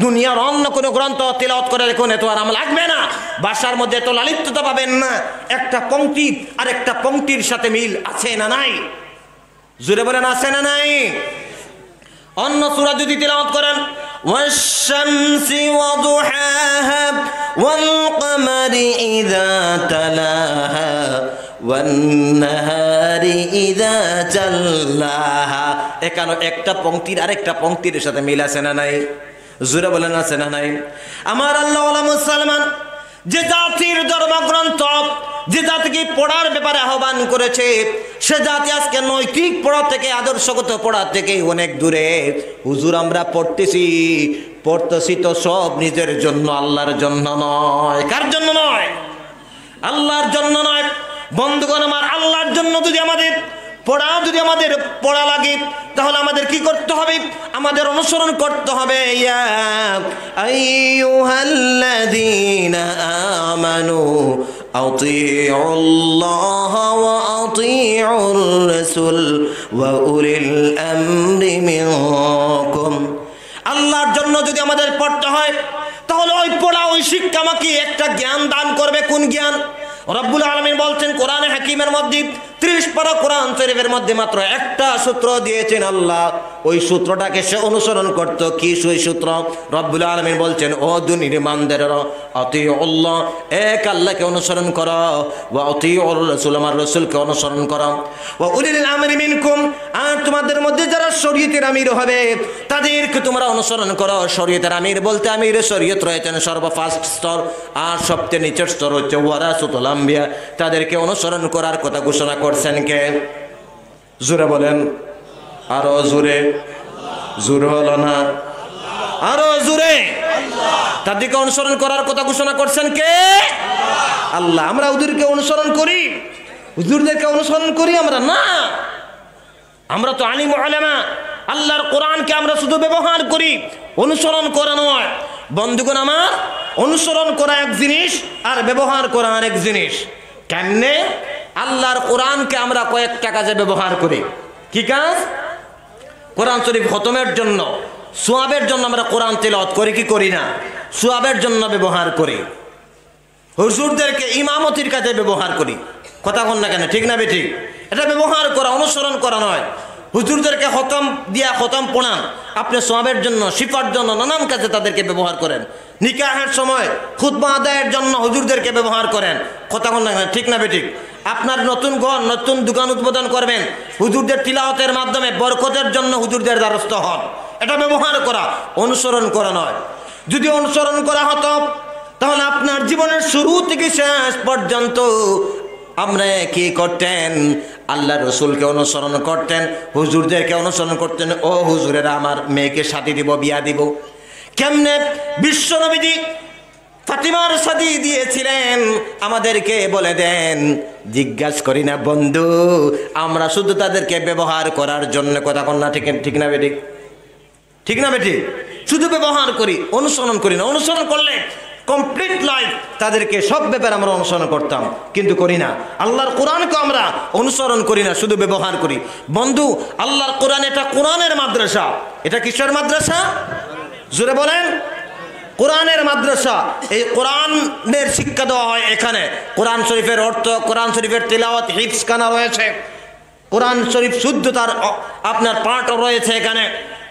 দুনিয়ার অন্য কোনো গ্রন্থ তিলাওয়াত করে দেখুন, এত আরাম লাগবে না, ভাষার মধ্যে এত লালিত্যতা পাবেন না। একটা পংক্তি আর একটা পংক্তির সাথে মিল আছে না নাই? জোরে বলেন আছে না নাই? অন্য সূরা যদি তিলাওয়াত করেন, ওয়াশ-শামসি ওয়া দুহাহা ওয়াল কমারি ইযা তালাহা ওয়ান নাহারি ইযা জাল্লাহা, এখানে একটা পংক্তির আরেকটা পংক্তির সাথে মিল আছে না নাই? জোরে বলেন আছে না নাই? আমার আল্লাহ ওয়ালা মুসলমান যে জাতির ধর্মগ্রন্থ, যে জাতিকে পড়ার ব্যাপারে আহ্বান করেছে, সে জাতি আজকে নৈতিক পড়া থেকে, আদর্শগত পড়া থেকে অনেক দূরে। হুজুর আমরা পড়তেছি তো সব নিজের জন্য, আল্লাহর জন্য নয়। কার জন্য নয়? আল্লাহর জন্য নয়। বন্ধুগণ আমার, আল্লাহর জন্য যদি আমাদের পড়া লাগে, তাহলে আমাদের কি করতে হবে? আমাদের অনুসরণ করতে হবে। ইয়া আইয়ুহাল্লাযীনা আমানু আতিউল্লাহ ওয়া আতিউর রাসূল ওয়া উলিল আমরি মিনকুম। আল্লাহর জন্য যদি আমাদের পড়তে হয়, তাহলে ওই পড়া, ওই শিক্ষা আমাকে একটা জ্ঞান দান করবে। কোন জ্ঞান? রব্বুল আলামিন বলছেন কোরআনে হাকিমের মধ্যে 30 পারা কোরআন শরীফের মধ্যে মাত্র একটা সূত্র দিয়েছেন আল্লাহ। ওই সূত্রটাকে সে অনুসরণ করত। কি সেই সূত্র? রব্বুল আলামিন বলছেন, ও দুনিয়ার ইমানদারেরা, আতিউল্লাহ, এক আল্লাহকে অনুসরণ করো, ওয়া আতিউর রাসূল, আমার রাসূলকে অনুসরণ করো, ওয়া উলিল আমরি মিনকুম, আর তোমাদের মধ্যে যারা শরীয়তের আমির হবে তাদেরকে তোমরা অনুসরণ করো। শরীয়তের আমির বলতে আমির শরীয়ত রয়েছেন সর্বফার্স্ট স্তর, আর সবচেয়ে নিচের স্তর হচ্ছে ওয়ারাসাতুল আম্বিয়া। তাদেরকে অনুসরণ করার কথা ঘোষণা করছেন কে? জোরে বলেন, আরো জোরে। জোরে হলো না, আরো জোরে। তাদেরকে অনুসরণ করার কথা ঘোষণা করছেন কে? আল্লাহ। আমরা হুজুরকে অনুসরণ করি, হুজুরদেরকে অনুসরণ করি আমরা না। আমরা তো আলিম উলামা, আল্লাহর কোরআনকে আমরা শুধু ব্যবহার করি, অনুসরণ করা নয়। বন্ধুগণ আমার, অনুসরণ করা এক জিনিস আর ব্যবহার করা আরেক জিনিস। কেমনে? আল্লাহর কোরআনকে আমরা কয়েকটা কাজে ব্যবহার করি। কি কাজ? কোরআন শরীফ খতমের জন্য, সোয়াবের জন্য আমরা কোরআন তেলাওয়াত করি কি করি না? সোয়াবের জন্য ব্যবহার করি। হুজুরদেরকে ইমামতির কাজে ব্যবহার করি। কথা কন না কেন? ঠিক না বেঠিক? এটা ব্যবহার করা, অনুসরণ করা নয়। হুজুরদেরকে খতম দিয়া খতম পড়ান, আপনি সোয়াবের জন্য, শিফার জন্য, নানান কাজে তাদেরকে ব্যবহার করেন। নিকাহের সময় খুতবা আদায়ের জন্য হুজুরদেরকে ব্যবহার করেন। কথা কন না কেন? ঠিক না বেঠিক? আপনার নতুন ঘর, নতুন দোকান উদ্বোধন করবেন, হুজুরদের তিলাওয়াতের মাধ্যমে বরকতের জন্য হুজুরদের দ্বারস্থ হন। এটা ব্যবহার করা, অনুসরণ করা নয়। যদি অনুসরণ করা হতো তাহলে আপনার জীবনের শুরু থেকে শেষ পর্যন্ত আমরা কি করতেন? আল্লাহ রসুলকে অনুসরণ করতেন, হুজুরদেরকে অনুসরণ করতেন। ও হুজুরেরা, আমার মেয়েকে শাদী দিব, বিয়া দিব। কেমনে? বিশ্ব নবীজি ফাতিমার শাদী দিয়েছিলেন, আমাদেরকে বলে দেন। জিজ্ঞাসা করি না বন্ধু, আমরা শুধু তাদেরকে ব্যবহার করার জন্য। কথা কন না? ঠিক না বেঠিক? ঠিক না বেঠিক? শুধু ব্যবহার করি, অনুসরণ করি না। অনুসরণ করলে কমপ্লিট লাইফ তাদেরকে সব ব্যাপারে আমরা অনুসরণ করতাম, কিন্তু করি না। আল্লাহর কোরআনকে আমরা অনুসরণ করি না, শুধু ব্যবহার করি। বন্ধু, আল্লাহর কোরআন এটা কোরআনের মাদ্রাসা। এটা কিসের মাদ্রাসা? জোরে বলেন। কোরআনের মাদ্রাসা। এই কোরআনের শিক্ষা দেওয়া হয় এখানে। কোরআন শরীফের অর্থ, কোরআন শরীফের তিলাওয়াত, হিফজ খানা রয়েছে। কোরআন শরীফ শুদ্ধ তার আপনার পাঠও রয়েছে এখানে।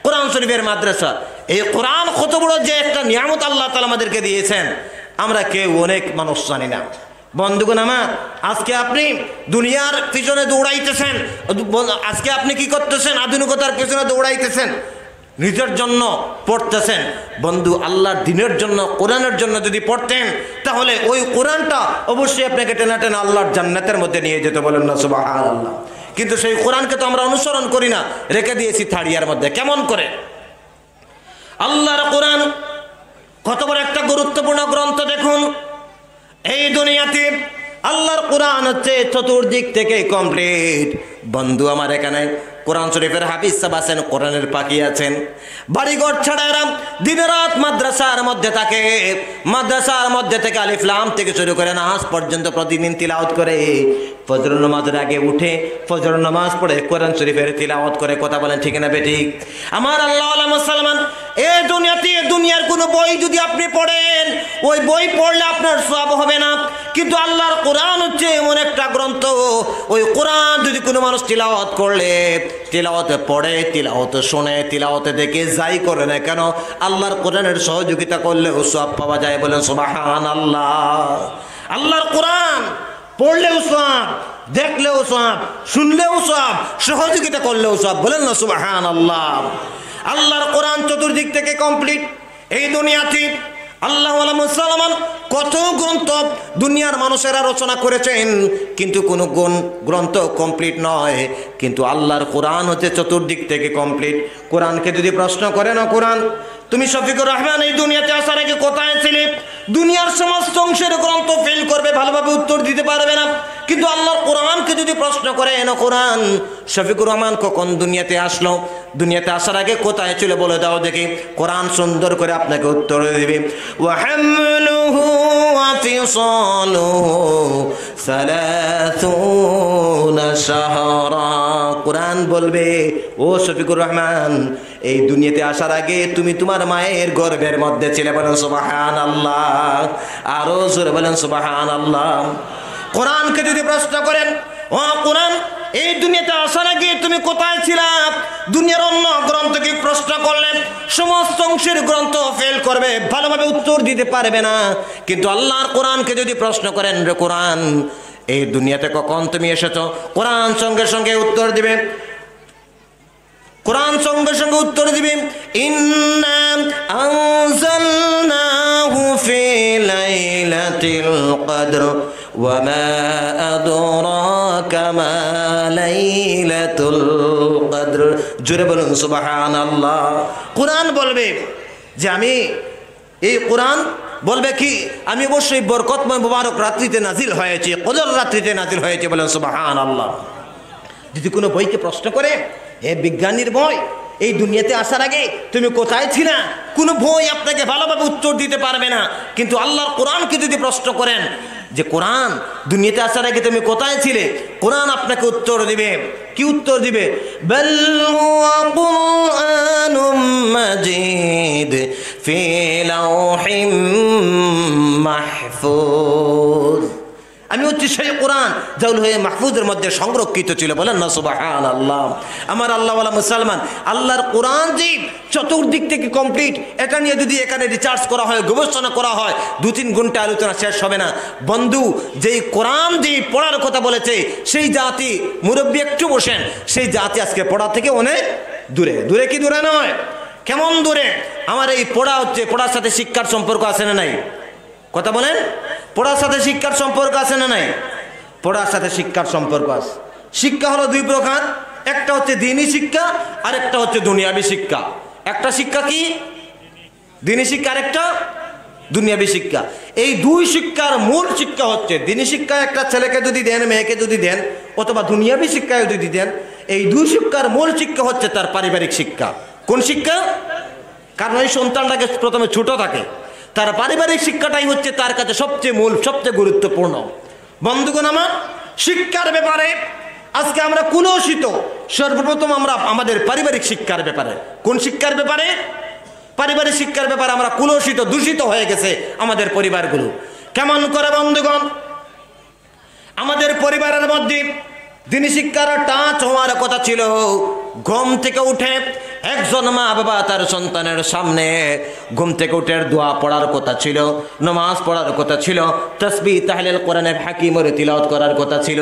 কোরআন শরীফের মাদ্রাসা। এই কোরআন কত বড় যে একটা নিয়ামত আল্লাহ তাআলা আমাদেরকে দিয়েছেন, আমরা কেউ অনেক মানুষ জানি না। বন্ধুগণ আমার, আজকে আপনি দুনিয়ার পিছনে দৌড়াইতেছেন, আজকে আপনি কি করতেছেন? আধুনিকতার পিছনে দৌড়াইতেছেন, নিজের জন্য পড়তেছেন। বন্ধু, আল্লাহর দ্বীনের জন্য, কোরআনের জন্য যদি পড়তেন, তাহলে ওই কোরআনটা অবশ্যই আপনাকে টেনা টেনা আল্লাহর জান্নাতের মধ্যে নিয়ে যেতে। বলেন না সুবহানাল্লাহ। কিন্তু সেই কোরআনকে তো আমরা অনুসরণ করি না, রেখে দিয়েছি থাড়িয়ার মধ্যে। কেমন করে? আল্লাহর কোরআন কত বড় একটা গুরুত্বপূর্ণ গ্রন্থ দেখুন। এই দুনিয়াতে আল্লাহর কোরআন হচ্ছে চতুর্দিক থেকে কমপ্লিট। বন্ধু আমার, এখানে কোরআন শরীফের হাফিজ সাহেব আছেন, কোরআনের পাখি আছেন। বাড়িঘর ছাড়া এরা দিনরাত মাদ্রাসার মধ্যে থাকে। মাদ্রাসার মধ্যে থেকে আলিফ লাম থেকে শুরু করে নামাজ পর্যন্ত প্রতিদিন তিলাওয়াত করে। ফজর নামাজের আগে উঠে ফজর নামাজ পড়ে কোরআন শরীফের তিলাওয়াত করে। কথা বলেন ঠিক না বেঠিক? আমার আল্লাহ মুসলমান, এই দুনিয়াতে দুনিয়ার কোনো বই যদি আপনি পড়েন, ওই বই পড়লে আপনার সওয়াব হবে না। কিন্তু আল্লাহর কোরআন হচ্ছে এমন একটা গ্রন্থ, ওই কোরআন যদি কোনো মানুষ তিলাওয়াত করলে, তিলাওয়াতে পড়ে, তিলাওয়াতে শোনে, তিলাওয়াতে দেখে, যাই করে না কেন, আল্লাহর কোরআনের সহযোগিতা করলে ও সওয়াব পাওয়া যায়। বলেন সুবহানাল্লাহ। আল্লাহর কোরআন পড়লেও সওয়াব, দেখলেও সওয়াব, শুনলেও সওয়াব, সহযোগিতা করলেও সওয়াব। বলেন না সুবহানাল্লাহ। আল্লাহর কোরআন চতুর্দিক থেকে কমপ্লিট। এই দুনিয়াতে আল্লাহ মুসলমান কত গ্রন্থ দুনিয়ার মানুষেরা রচনা করেছেন, কিন্তু কোনো গ্রন্থ কমপ্লিট নয়। কিন্তু আল্লাহর কোরআন হচ্ছে চতুর্দিক থেকে কমপ্লিট। কোরআনকে যদি প্রশ্ন করে না, কোরআন তুমি শফিকুর রহমান এই দুনিয়াতে আসার আগে কোথায় ছিলে? দুনিয়ার সমস্ত অংশের গ্রন্থ ফেল করবে, ভালোভাবে উত্তর দিতে পারবে না। কিন্তু আল্লাহর কোরআনকে যদি প্রশ্ন করে না, কোরআন শফিকুর রহমান কখন দুনিয়াতে আসলো, দুনিয়াতে আসার আগে কোথায় ছিল বলে দাও দেখি। কোরআন সুন্দর করে আপনাকে উত্তর দেবে। ওয়া হামলুহু ওয়া ফিসালুহু 30 শাহরা। কোরআন বলবে, ও শফিকুর রহমান, এই দুনিয়াতে আসার আগে তুমি তোমার মায়ের গর্ভের মধ্যে ছিলে। বলেন সুবহানাল্লাহ। আরো জোরে বলেন সুবহানাল্লাহ। কোরআনকে যদি প্রশ্ন করেন, ও কোরআন, এই দুনিয়াতে আসার আগে তুমি কোথায় ছিলা? দুনিয়ার অন্য গ্রন্থকে প্রশ্ন করলে সমস্ত অংশের গ্রন্থ ফেল করবে, ভালোভাবে উত্তর দিতে পারবে না। কিন্তু আল্লাহর কোরআনকে যদি প্রশ্ন করেন, রে কোরআন, এই দুনিয়াতে কখন তুমি এসেছো? কোরআন সঙ্গে সঙ্গে উত্তর দিবে। কোরআন সঙ্গে সঙ্গে উত্তর দিবে, ইন্না আনজালনাহু ফি লাইলাতিল কদর ওয়া মা আদরাকা মা লাইলাতুল কদর। জোরে বলুন সুবহানাল্লাহ। কোরআন বলবে যে আমি, এই কোরআন বলবে কি, আমি অবশ্যই বরকতময় মুবারক রাত্রিতে নাজিল হয়েছে, কদর রাত্রিতে নাজিল হয়েছে। বলেন সুবহানাল্লাহ। যদি কোনো বইকে প্রশ্ন করে, এ বিজ্ঞানীর বই, এই দুনিয়াতে আসার আগে তুমি কোথায় ছিলা? কোনো বই আপনাকে ভালোভাবে উত্তর দিতে পারবে না। কিন্তু আল্লাহর কোরআনকে যদি প্রশ্ন করেন যে কোরআন দুনিয়াতে আসার আগে তুমি কোথায় ছিলে, কোরআন আপনাকে উত্তর দিবে। কি উত্তর দিবে? বাল হুয়া কুরআনুম মাজিদ ফি লাওহিম মাহফুজ। আমি হচ্ছে সেই কোরআন যাউল হয়ে মাহফুজের মধ্যে সংরক্ষিত ছিল। বলেন না সুবহানাল্লাহ। আমার আল্লাহওয়ালা মুসলমান, আল্লাহর কোরআন যে চতুর্দিক থেকে কমপ্লিট, এটা নিয়ে যদি এখানে রিসার্চ করা হয়, গবেষণা করা হয়, 2-3 ঘন্টা আলোচনা শেষ হবে না। বন্ধু, যেই কোরআন যে পড়ার কথা বলেছে সেই জাতি, মুরব্বী একটু বসেন, সেই জাতি আজকে পড়া থেকে অনেক দূরে। দূরে কি দূরে নয়? কেমন দূরে? আমার এই পড়া হচ্ছে, পড়ার সাথে শিক্ষার সম্পর্ক আছে না নাই? কথা বলেন। পড়ার সাথে শিক্ষার সম্পর্ক আছে না নাই? পড়ার সাথে শিক্ষার সম্পর্ক আছে। শিক্ষা হলো 2 প্রকার, একটা হচ্ছে দ্বীনি শিক্ষা আর একটা হচ্ছে দুনিয়াবি শিক্ষা। একটা শিক্ষা কি? দ্বীনি শিক্ষা, আর একটা দুনিয়াবি শিক্ষা। এই 2 শিক্ষার মূল শিক্ষা হচ্ছে দ্বীনি শিক্ষা একটা ছেলেকে যদি দেন, মেয়েকে যদি দেন, অথবা দুনিয়াবি শিক্ষায় যদি দেন, এই 2 শিক্ষার মূল শিক্ষা হচ্ছে তার পারিবারিক শিক্ষা। কোন শিক্ষা? কারণ এই সন্তানটাকে প্রথমে ছোট থাকে, তার পারিবারিক শিক্ষাটাই হচ্ছে তার কাছে সবচেয়ে মূল, সবচেয়ে গুরুত্বপূর্ণ। বন্ধুগণ আমার, শিক্ষার ব্যাপারে আজকে আমরা কুলসিত। সর্বপ্রথম আমরা আমাদের পারিবারিক শিক্ষার ব্যাপারে, কোন শিক্ষার ব্যাপারে? পারিবারিক শিক্ষার ব্যাপারে আমরা কুলসিত, দূষিত হয়ে গেছে আমাদের পরিবারগুলো। কেমন করে বন্ধুগণ? আমাদের পরিবারের মধ্যে দ্বীনি শিক্ষার টাচ হওয়ার কথা ছিল। ঘুম থেকে উঠে একজন মা বাবা তার সন্তানের সামনে ঘুম থেকে উঠে দোয়া পড়ার কথা ছিল, নামাজ পড়ার কথা ছিল, তাসবিহ তাহলিল কোরআনের হাকিমের তিলাওয়াত করার কথা ছিল।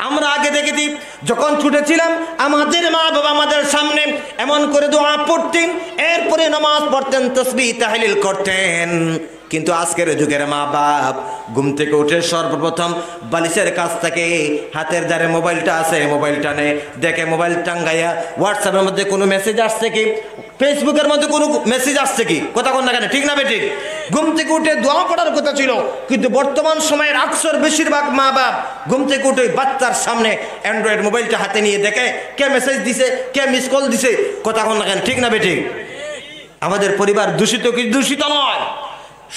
আমরা আগে দেখেছি যখন ছুটেছিলাম আমাদের মা বাবা আমাদের সামনে এমন করে দোয়া পড়তেন, এরপরে নামাজ পড়তেন, তাসবিহ তাহলিল করতেন। কিন্তু আজকের যুগের মা বাপ ঘুম থেকে উঠে সর্বপ্রথম বালিশের কাছ থেকে হাতের দ্বারে মোবাইলটা আছে, মোবাইলটা নেয়, দেখে মোবাইল টাঙ্গাইয়া হোয়াটসঅ্যাপের মধ্যে কোনো মেসেজ আসছে কি, ফেসবুকের মধ্যে কোনো মেসেজ আসছে কি, কথা কোন না কেন, ঠিক না বেঠিক? ঘুম থেকে উঠে দোয়া পড়ার কথা ছিল, কিন্তু বর্তমান সময়ের আকসর বেশিরভাগ মা বাপ ঘুম থেকে উঠে বাচ্চার সামনে অ্যান্ড্রয়েড মোবাইলটা হাতে নিয়ে দেখে কে মেসেজ দিছে, কে মিস কল দিছে, কথা কোন না কেন, ঠিক না বেঠিক? আমাদের পরিবার দূষিত কি দূষিত নয়?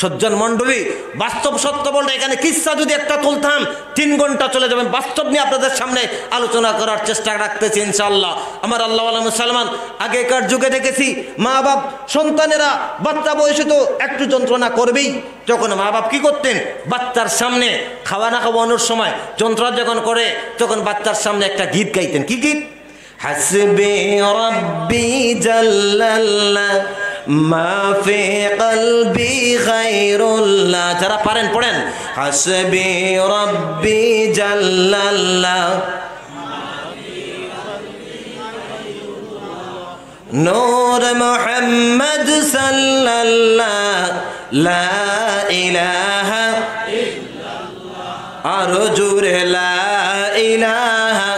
সজ্জন মন্ডলী, বাস্তব সত্য বলতে এখানে কিচ্ছা যদি একটা তুলতাম 3 ঘন্টা চলে যাবেন। বাস্তব নিয়ে আপনাদের সামনে আলোচনা করার চেষ্টা রাখতেছি ইনশাআল্লাহ। আমার আল্লাহওয়ালা মুসলমান, আগেকার যুগে দেখেছি মা বাপ সন্তানেরা বাচ্চা বয়সে তো একটু যন্ত্রণা করবেই, তখন মা বাপ কি করতেন? বাচ্চার সামনে খাওয়া না খাওয়ানোর সময় যন্ত্রণা যখন করে তখন বাচ্চার সামনে একটা গীত গাইতেন। কি গীত? হাসবি রাব্বি জাল্লাল্লাহ মা ফি কলবি গায়রুল্লাহ। যারা পারেন পড়েন, হাসবি রাব্বি জাল্লাল্লাহ নূর মুহাম্মদ সাল্লাল্লাহ লা ইলাহা ইল্লাল্লাহ, আর জোরে লা ইলাহা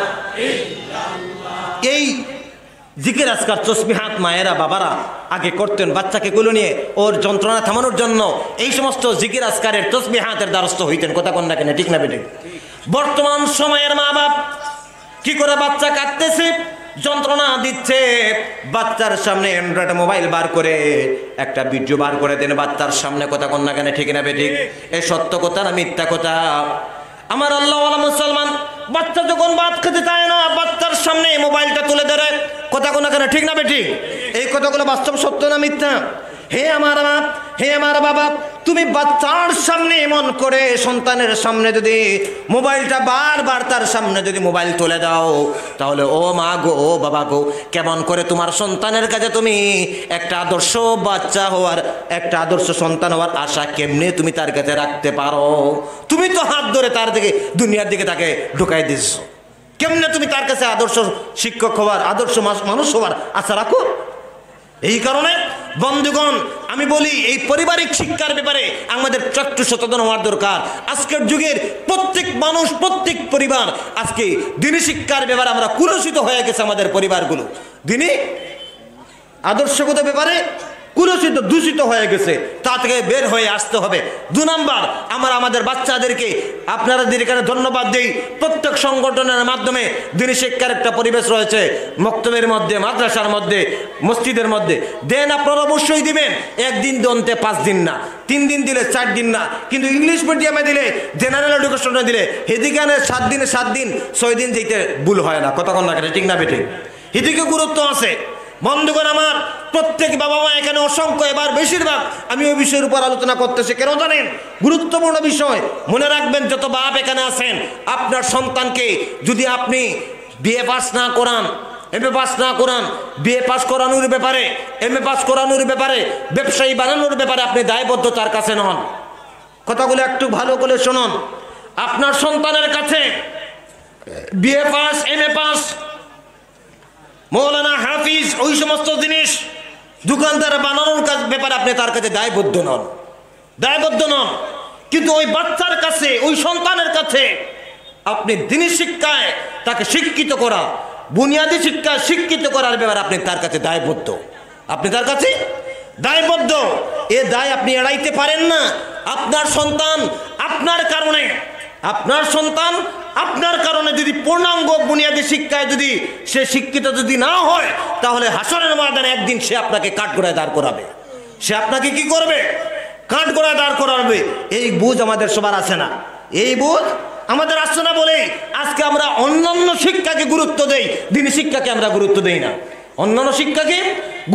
ইল্লাল্লাহ। এই জিকির আজকার তসবিহাত মায়েরা বাবারা আগে করতেন বাচ্চাকে কোলে নিয়ে ওর যন্ত্রণা থামানোর জন্য। এই সমস্ত জিকির আজকারের তসবিহাতের দ্বারস্থ হইতেন, কথা কোন না কেন, ঠিক না বেটে? বর্তমান সময়ের মা বাপ কি করে? বাচ্চা কাঁদতেছে, যন্ত্রণা দিচ্ছে, বাচ্চার সামনে অ্যান্ড্রয়েড মোবাইল বার করে একটা ভিডিও বার করে দেন বাচ্চার সামনে, কথা কোন না কেন, ঠিক না বেঠিক? এই সত্য কথা না মিথ্যা কথা? আমার আল্লাহওয়ালা মুসলমান, বাচ্চা যখন ভাত খেতে চায় না বাচ্চার সামনে মোবাইলটা তুলে ধরে, কথা কোন না কেন, ঠিক না বেঠিক? এই কথাগুলো বাস্তব সত্য না মিথ্যা? হে আমার মা, হে আমার বাবা, তুমি বাচ্চার সামনে এমন করে সন্তানের সামনে যদি মোবাইলটা বারবার তার সামনে যদি মোবাইল তুলে দাও, তাহলে ও মা গো, ও বাবা গো, কেমন করে তোমার সন্তানের কাছে তুমি একটা আদর্শ বাচ্চা হওয়ার, একটা আদর্শ সন্তান হওয়ার আশা কেমনে তুমি তার কাছে রাখতে পারো? তুমি তো হাত ধরে তার দিকে, দুনিয়ার দিকে তাকে ঢুকাই দিচ্ছ। কেমনে তুমি তার কাছে আদর্শ শিক্ষক হওয়ার, আদর্শ মানুষ হওয়ার আশা রাখো? এই কারণে বন্ধুগণ আমি বলি, এই পারিবারিক শিক্ষার ব্যাপারে আমাদের একটু সচেতন হওয়ার দরকার। আজকের যুগের প্রত্যেক মানুষ, প্রত্যেক পরিবার আজকে দ্বীনি শিক্ষার ব্যাপারে আমরা কুলসিত হয়ে গেছে। আমাদের পরিবারগুলো দ্বীনি আদর্শগত ব্যাপারে কুলসিত দূষিত হয়ে গেছে, তা থেকে বের হয়ে আসতে হবে। 2 নাম্বার, আমাদের বাচ্চাদেরকে আপনাদের এখানে ধন্যবাদ দিই, প্রত্যেক সংগঠনের মাধ্যমে দিনী শিক্ষার একটা পরিবেশ রয়েছে, মক্তবের মধ্যে, মাদ্রাসার মধ্যে, মসজিদের মধ্যে দেন, আপনারা অবশ্যই দিবেন। 1 দিন দন্তে 5 দিন না, 3 দিন দিলে 4 দিন না, কিন্তু ইংলিশ মিডিয়ামে দিলে, জেনারেল এডুকেশনে দিলে এদিকে 7 দিনে 7 দিন 6 দিন যেতে ভুল হয় না, কতক্ষণ না, ঠিক না বেঠিক? এদিকে গুরুত্ব আছে। বন্ধুগণ আমার, প্রত্যেক বাবা মা এখানে অসংখ্য, এবার বেশিরভাগ আমি ওই বিষয়ের উপর আলোচনা করতেছি, কেন জানেন? গুরুত্বপূর্ণ বিষয়। মনে রাখবেন, যত বাপ এখানে আছেন, আপনার সন্তানকে যদি আপনি বিএ পাস না করান, এমএ পাস না করান, বিএ পাস করানোর ব্যাপারে, এমএ পাস করানোর ব্যাপারে, ব্যবসায়ী বানানোর ব্যাপারে আপনি দায়বদ্ধ তার কাছে নন। কথাগুলো একটু ভালো করে শুনুন। আপনার সন্তানের কাছে বিএ পাস, এমএ পাস, মৌলানা, হাফিজ, ওই সমস্ত জিনিস দোকানদার বানানোর ব্যাপারে আপনি তার কাছে দায়বদ্ধ নন। কিন্তু ওই বাচ্চার কাছে, ওই সন্তানের কাছে আপনি দ্বীনি শিক্ষায় তাকে শিক্ষিত করা, বুনিয়াদী শিক্ষায় শিক্ষিত করার ব্যাপারে আপনি তার কাছে দায়বদ্ধ। এ দায় আপনি এড়াইতে পারেন না। আপনার সন্তান আপনার কারণে যদি পূর্ণাঙ্গ বুনিয়াদী শিক্ষায় যদি সে শিক্ষিত যদি না হয়, তাহলে হাসরের ময়দানে একদিন সে আপনাকে কাঠগড়ায় দাঁড় করাবে। সে আপনাকে কি করবে? কাঠগড়ায় দাঁড় করাবে। এই বুঝ আমাদের সবার আছে না? এই বুঝ আমাদের আসছে না বলেই আজকে আমরা অন্যান্য শিক্ষাকে গুরুত্ব দেই, দ্বীনি শিক্ষাকে আমরা গুরুত্ব দেই না। অন্যান্য শিক্ষাকে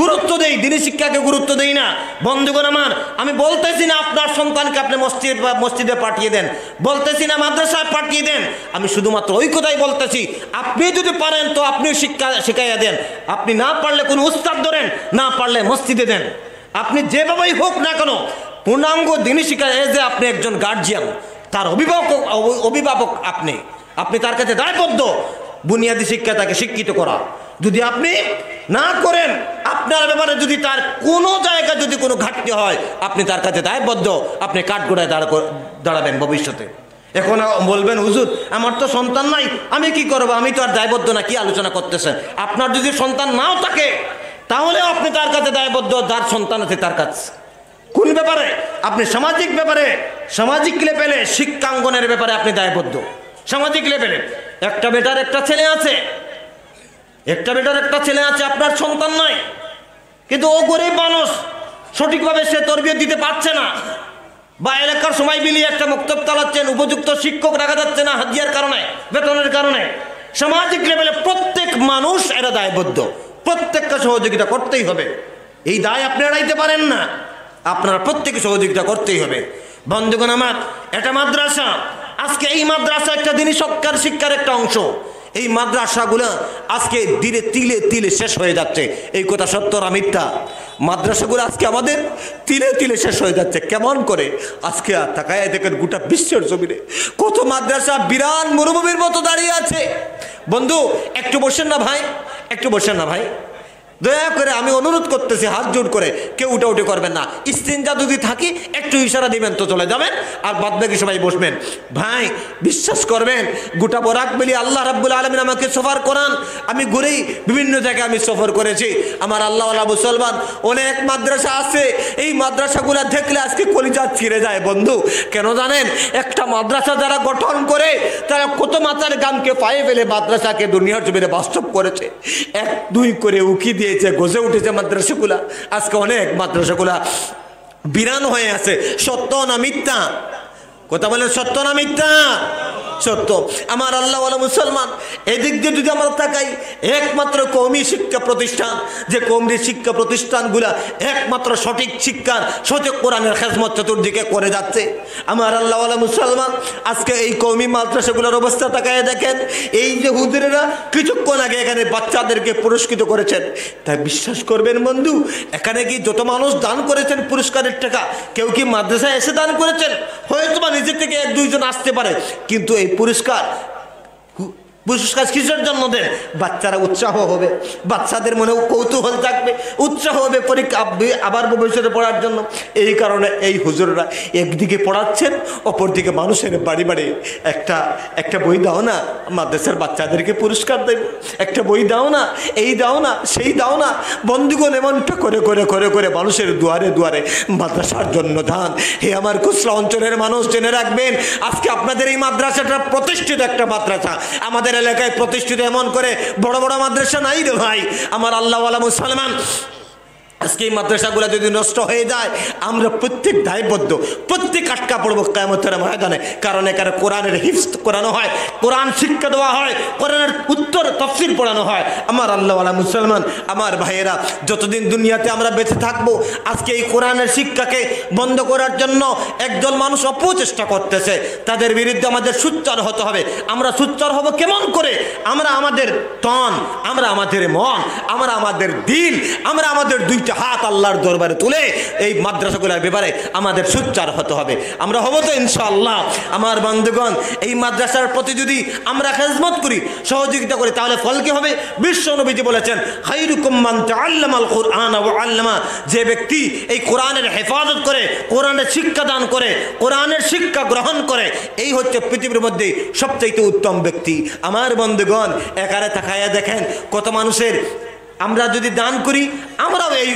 গুরুত্ব দেই, দ্বীনি শিক্ষাকে গুরুত্ব দেই না। বন্ধুগণ আমার, আমি বলতেছি না আপনার সন্তানকে আপনি মসজিদে পাঠিয়ে দেন, বলতেছি না মাদ্রাসায় পাঠিয়ে দেন, আমি শুধুমাত্র ওই কথাই বলতেছি, আপনি যদি পারেন তো আপনি শিখাইয়া দেন। আপনি না পারলে কোনো উস্তাদ ধরেন, না পারলে মসজিদে দেন। আপনি যেভাবেই হোক না কেন, পূর্ণাঙ্গ দ্বীনি শিক্ষা, যে আপনি একজন গার্জিয়ান, তার অভিভাবক আপনি তার কাছে দায়বদ্ধ বুনিয়াদী শিক্ষা তাকে শিক্ষিত করা। যদি আপনি না করেন, আপনার ব্যাপারে যদি তার কোনো জায়গায় যদি কোনো ঘাটতি হয়, আপনি তার কাছে দায়বদ্ধ, আপনি কাঠগড়ায় দাঁড়াবেন ভবিষ্যতে। এখন বলবেন, হুজুর আমার তো সন্তান নাই, আমি কি করবো, আমি তো আর দায়বদ্ধ না। কি আলোচনা করতেছেন? আপনার যদি সন্তান নাও থাকে, তাহলে আপনি তার কাছে দায়বদ্ধ, যার সন্তান আছে তার কাছে। কোন ব্যাপারে? আপনি সামাজিক ব্যাপারে, সামাজিক লেভেলে, শিক্ষাঙ্গনের ব্যাপারে আপনি দায়বদ্ধ। সামাজিক লেভেলে একটা বেটার একটা ছেলে আছে, আপনার সন্তান নাই, কিন্তু ও গরিব মানুষ, সঠিকভাবে সে তরবিয়ত দিতে পারছে না, বা এলাকার সময় মিলিয়ে একটা মক্তব চালাচ্ছেন, উপযুক্ত শিক্ষক রাখা যাচ্ছে না হাজিয়ার কারণে, বেতনের কারণে। সামাজিক লেভেলে প্রত্যেক মানুষ এরা দায়বদ্ধ, প্রত্যেককে সহযোগিতা করতেই হবে। এই দায় আপনি এড়াইতে পারেন না, আপনারা প্রত্যেকে সহযোগিতা করতেই হবে। বন্ধুগণ আমার, এটা মাদ্রাসা, আজকে এই মাদ্রাসা একটা দ্বীনি শিক্ষার একটা অংশ। এই মাদ্রাসাগুলো আজকে ধীরে তিলে তিলে শেষ হয়ে যাচ্ছে। এই কথা সত্য না মিথ্যা? মাদ্রাসাগুলো আজকে আমাদের তিলে তিলে শেষ হয়ে যাচ্ছে। কেমন করে? আজকে তাকায় দেখেন গোটা বিশ্বের জমিনে কত মাদ্রাসা বিরান মরুভূমির মতো দাঁড়িয়ে আছে। বন্ধু একটু বসেন না ভাই, একটু বসেন না ভাই, দয়া করে আমি অনুরোধ করতেছি, হাত জোড় করে, কেউ উঠাউঠি করবেন না। ইস্তিনজা যদি থাকি একটু ইশারা দিবেন তো চলে যাবেন, আর বাদ বাকি সবাই বসবেন। ভাই বিশ্বাস করবেন, গোটা বরাক মিলি আল্লাহ রাব্বুল আলামিন আমাকে সফর করান। আমি ঘুরেই বিভিন্ন জায়গায় আমি সফর করেছি। আমার আল্লাহওয়ালা মুসলমান অনেক মাদ্রাসা আছে, এই মাদ্রাসাগুলো দেখলে আজকে কলিজা ছিঁড়ে যায় বন্ধু। কেন জানেন? একটা মাদ্রাসা যারা গঠন করে, তারা কত মাথার গামকে পায়ে ফেলে মাদ্রাসাকে দুনিয়ার জমিনে বাস্তব করেছে। 1-2 করে উকি দিয়ে গজে উঠেছে মাদ্রাসাগুলা। আজকে অনেক মাদ্রাসাগুলা বিরান হয়ে আছে। সত্য না মিথ্যা? কথা বলেন, সত্য না মিথ্যা? সত্য। আমার আল্লাহওয়ালা মুসলমান, এদিক দিয়ে যদি আমরা তাকাই, একমাত্র কওমি শিক্ষা প্রতিষ্ঠান, যে কওমি শিক্ষা প্রতিষ্ঠানগুলা একমাত্র সঠিক শিক্ষার, সঠিক কোরআনের খেদমত চতুর্দিকে করে যাচ্ছে। আমার আল্লাহওয়ালা মুসলমান, আজকে এই কওমি মাদ্রাসাগুলোর অবস্থা তাকায় দেখেন। এই যে হুজুরেরা কিছুক্ষণ আগে এখানে বাচ্চাদেরকে পুরস্কৃত করেছেন, তাই বিশ্বাস করবেন বন্ধু, এখানে কি যত মানুষ দান করেছেন পুরস্কারের টাকা, কেউ কি মাদ্রাসায় এসে দান করেছেন? হয়তো বা নিজে থেকে 1-2 জন আসতে পারে, কিন্তু এই পুরস্কার পুরস্কার কিসের জন্য দেন? বাচ্চারা উৎসাহ হবে, বাচ্চাদের মনেও কৌতূহল থাকবে, উৎসাহ হবে পরীক্ষা আবার ভবিষ্যতে পড়ার জন্য। এই কারণে এই হুজুররা একদিকে পড়াচ্ছেন, অপরদিকে মানুষের বাড়ি বাড়ি একটা বই দাও না, মাদ্রাসার বাচ্চাদেরকে পুরস্কার দেব, একটা বই দাও না, এই দাও না, সেই দাও না। বন্ধুগণ, এমনটা করে করে করে করে মানুষের দুয়ারে দুয়ারে মাদ্রাসার জন্য দান। হে আমার খুচরা অঞ্চলের মানুষ, জেনে রাখবেন, আজকে আপনাদের এই মাদ্রাসাটা প্রতিষ্ঠিত একটা মাদ্রাসা। আমাদের এলাকায় প্রতিষ্ঠিত এমন করে বড় বড় মাদ্রাসা নাই রে ভাই। আমার আল্লাহওয়ালা মুসলমান, আজকে এই মাদ্রাসাগুলো যদি নষ্ট হয়ে যায়, আমরা প্রত্যেক দায়বদ্ধ, প্রত্যেক আটকা পড়বো কিয়ামতের ময়দানে। কারণ এখানে কোরআনের হিফজ করানো হয়, কোরআন শিক্ষা দেওয়া হয়, কোরআনের উত্তর তাফসীর পড়ানো হয়। আমার আল্লাহওয়ালা মুসলমান, আমার ভাইয়েরা, যতদিন দুনিয়াতে আমরা বেঁচে থাকবো, আজকে এই কোরআনের শিক্ষাকে বন্ধ করার জন্য একদল মানুষ অপচেষ্টা করতেছে। তাদের বিরুদ্ধে আমাদের সোচ্চার হতে হবে। আমরা সোচ্চার হব কেমন করে? আমরা আমাদের তন, আমরা আমাদের মন, আমরা আমাদের দিল, আমরা আমাদের দুইটা হাত আল্লাহর দরবারে তুলে এই মাদ্রাসাগুলোর ব্যাপারে আমাদের সোচ্চার হতে হবে। আমরা হব তো ইনশাআল্লাহ। আমার বন্ধুগণ, এই মাদ্রাসার প্রতি যদি আমরা খেদমত করি, সহযোগিতা করি, তাহলে ফল কি হবে? বিশ্ব নবীজি বলেছেন, খায়রুকুম মান তাআল্লামাল কুরআন ওয়া আল্লামা। যে ব্যক্তি এই কোরআনের হেফাজত করে, কোরআনের শিক্ষা দান করে, কোরআনের শিক্ষা গ্রহণ করে, এই হচ্ছে পৃথিবীর মধ্যে সবচেয়ে উত্তম ব্যক্তি। আমার বন্ধুগণ, একারে তাকায়া দেখেন কত মানুষের, আমরা যদি দান করি আমরাও এই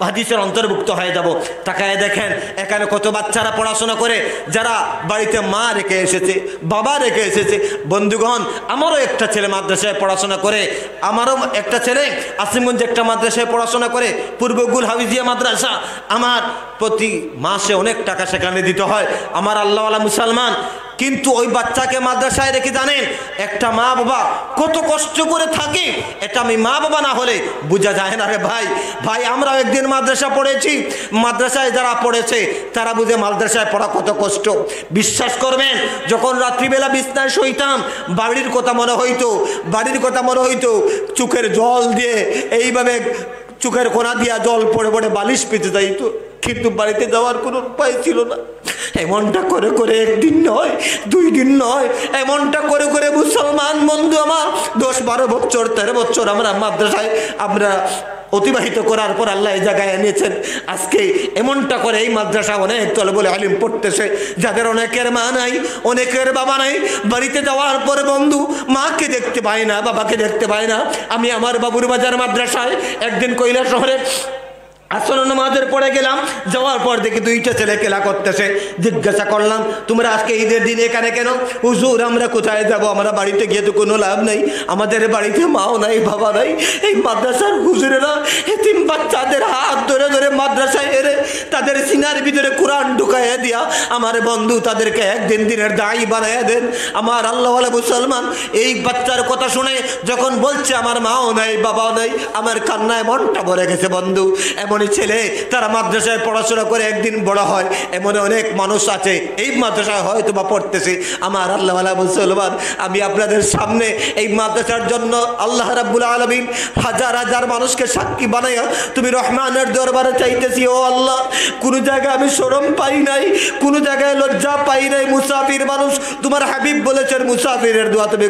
হাদিসের অন্তর্ভুক্ত হয়ে যাব। তাকায় দেখেন এখানে কত বাচ্চারা পড়াশোনা করে, যারা বাড়িতে মা রেখে এসেছে, বাবা রেখে এসেছে। বন্ধুগণ, আমারও একটা ছেলে মাদ্রাসায় পড়াশোনা করে, আমারও একটা ছেলে আসিমগঞ্জে একটা মাদ্রাসায় পড়াশোনা করে, পূর্বগুল হাফিজিয়া মাদ্রাসা। আমার প্রতি মাসে অনেক টাকা সেখানে দিতে হয়। আমার আল্লাহওয়ালা মুসলমান, কিন্তু ওই বাচ্চাকে মাদ্রাসায় রেখে জানেন একটা মা বাবা কত কষ্ট করে থাকে, এটা আমি মা বাবা না হলে বোঝা যায় না রে ভাই। ভাই, আমরাও একদিন মাদ্রাসা পড়েছি, মাদ্রাসায় যারা পড়েছে তারা বুঝে মাদ্রাসায় পড়া কত কষ্ট। বিশ্বাস করবেন, যখন রাত্রিবেলা বিছনায় শুইতাম, বাড়ির কথা মনে হইতো, চোখের জল দিয়ে এইভাবে চোখের কোনা দিয়া জল পড়ে পড়ে বালিশ পেতে যাইতো, কিন্তু বাড়িতে যাওয়ার কোনো উপায় ছিল না। এমনটা করে করে একদিন নয়, 2 দিন নয়, এমনটা করে করে মুসলমান বন্ধু আমার 10-12 বছর 13 বছর আমরা মাদ্রাসায় অতিবাহিত করার পর আল্লাহ এই জায়গায় এনেছেন। আজকে এমনটা করে এই মাদ্রাসা অনেক তলবুল আলিম পড়তেছে, যাদের অনেকের মা নাই, অনেকের বাবা নাই। বাড়িতে যাওয়ার পরে বন্ধু মাকে দেখতে পায় না, বাবাকে দেখতে পায় না। আমি আমার বাবুর বাজার মাদ্রাসায় একদিন কৈলাস শহরে আসর নামাজের পড়ে গেলাম, যাওয়ার পর দেখি 2টা ছেলে খেলা করতেছে। জিজ্ঞাসা করলাম, তোমরা আজকে ঈদের দিন এখানে কেন? হুজুর, আমরা কোথায় যাব, আমরা বাড়িতে গিয়ে তো কোনো লাভ নেই, আমাদের বাড়িতে মাও নাই, বাবা নাই। এই মাদ্রাসার হুজুরেরা এতিম বাচ্চাদের হাত ধরে ধরে মাদ্রাসায় এনে তাদের সিনার ভিতরে কোরআন ঢুকাইয়া দিয়া আমার বন্ধু তাদেরকে একদিন দিনের দায়ী বানাইয়া দেন। আমার আল্লাহওয়ালা মুসলমান, এই বাচ্চার কথা শুনে যখন বলছে আমার মাও নাই, বাবাও নাই, আমার কান্নায় মনটা ভরে গেছে বন্ধু। এমন ছেলে তারা মাদ্রাসায় পড়াশোনা করে একদিন বড় হয়, এমন অনেক মানুষ আছে এই মাদ্রাসায় হয়তো বা পড়তেছে। আমার আল্লাহওয়ালা মুসলমান, আমি আপনাদের সামনে এই মাদ্রাসার জন্য আল্লাহ রাব্বুল আলামিন হাজার হাজার মানুষকে সাক্ষী বানাইয়া তুমি রহমানের দরবারে চাইতেছি, ও আল্লাহ, কোনো জায়গায় আমি শরম পাই নাই, কোনো জায়গায় লজ্জা পাই নাই। মুসাফির মানুষ, তোমার হাবিব বলেছেন মুসাফিরের দোয়া তুমি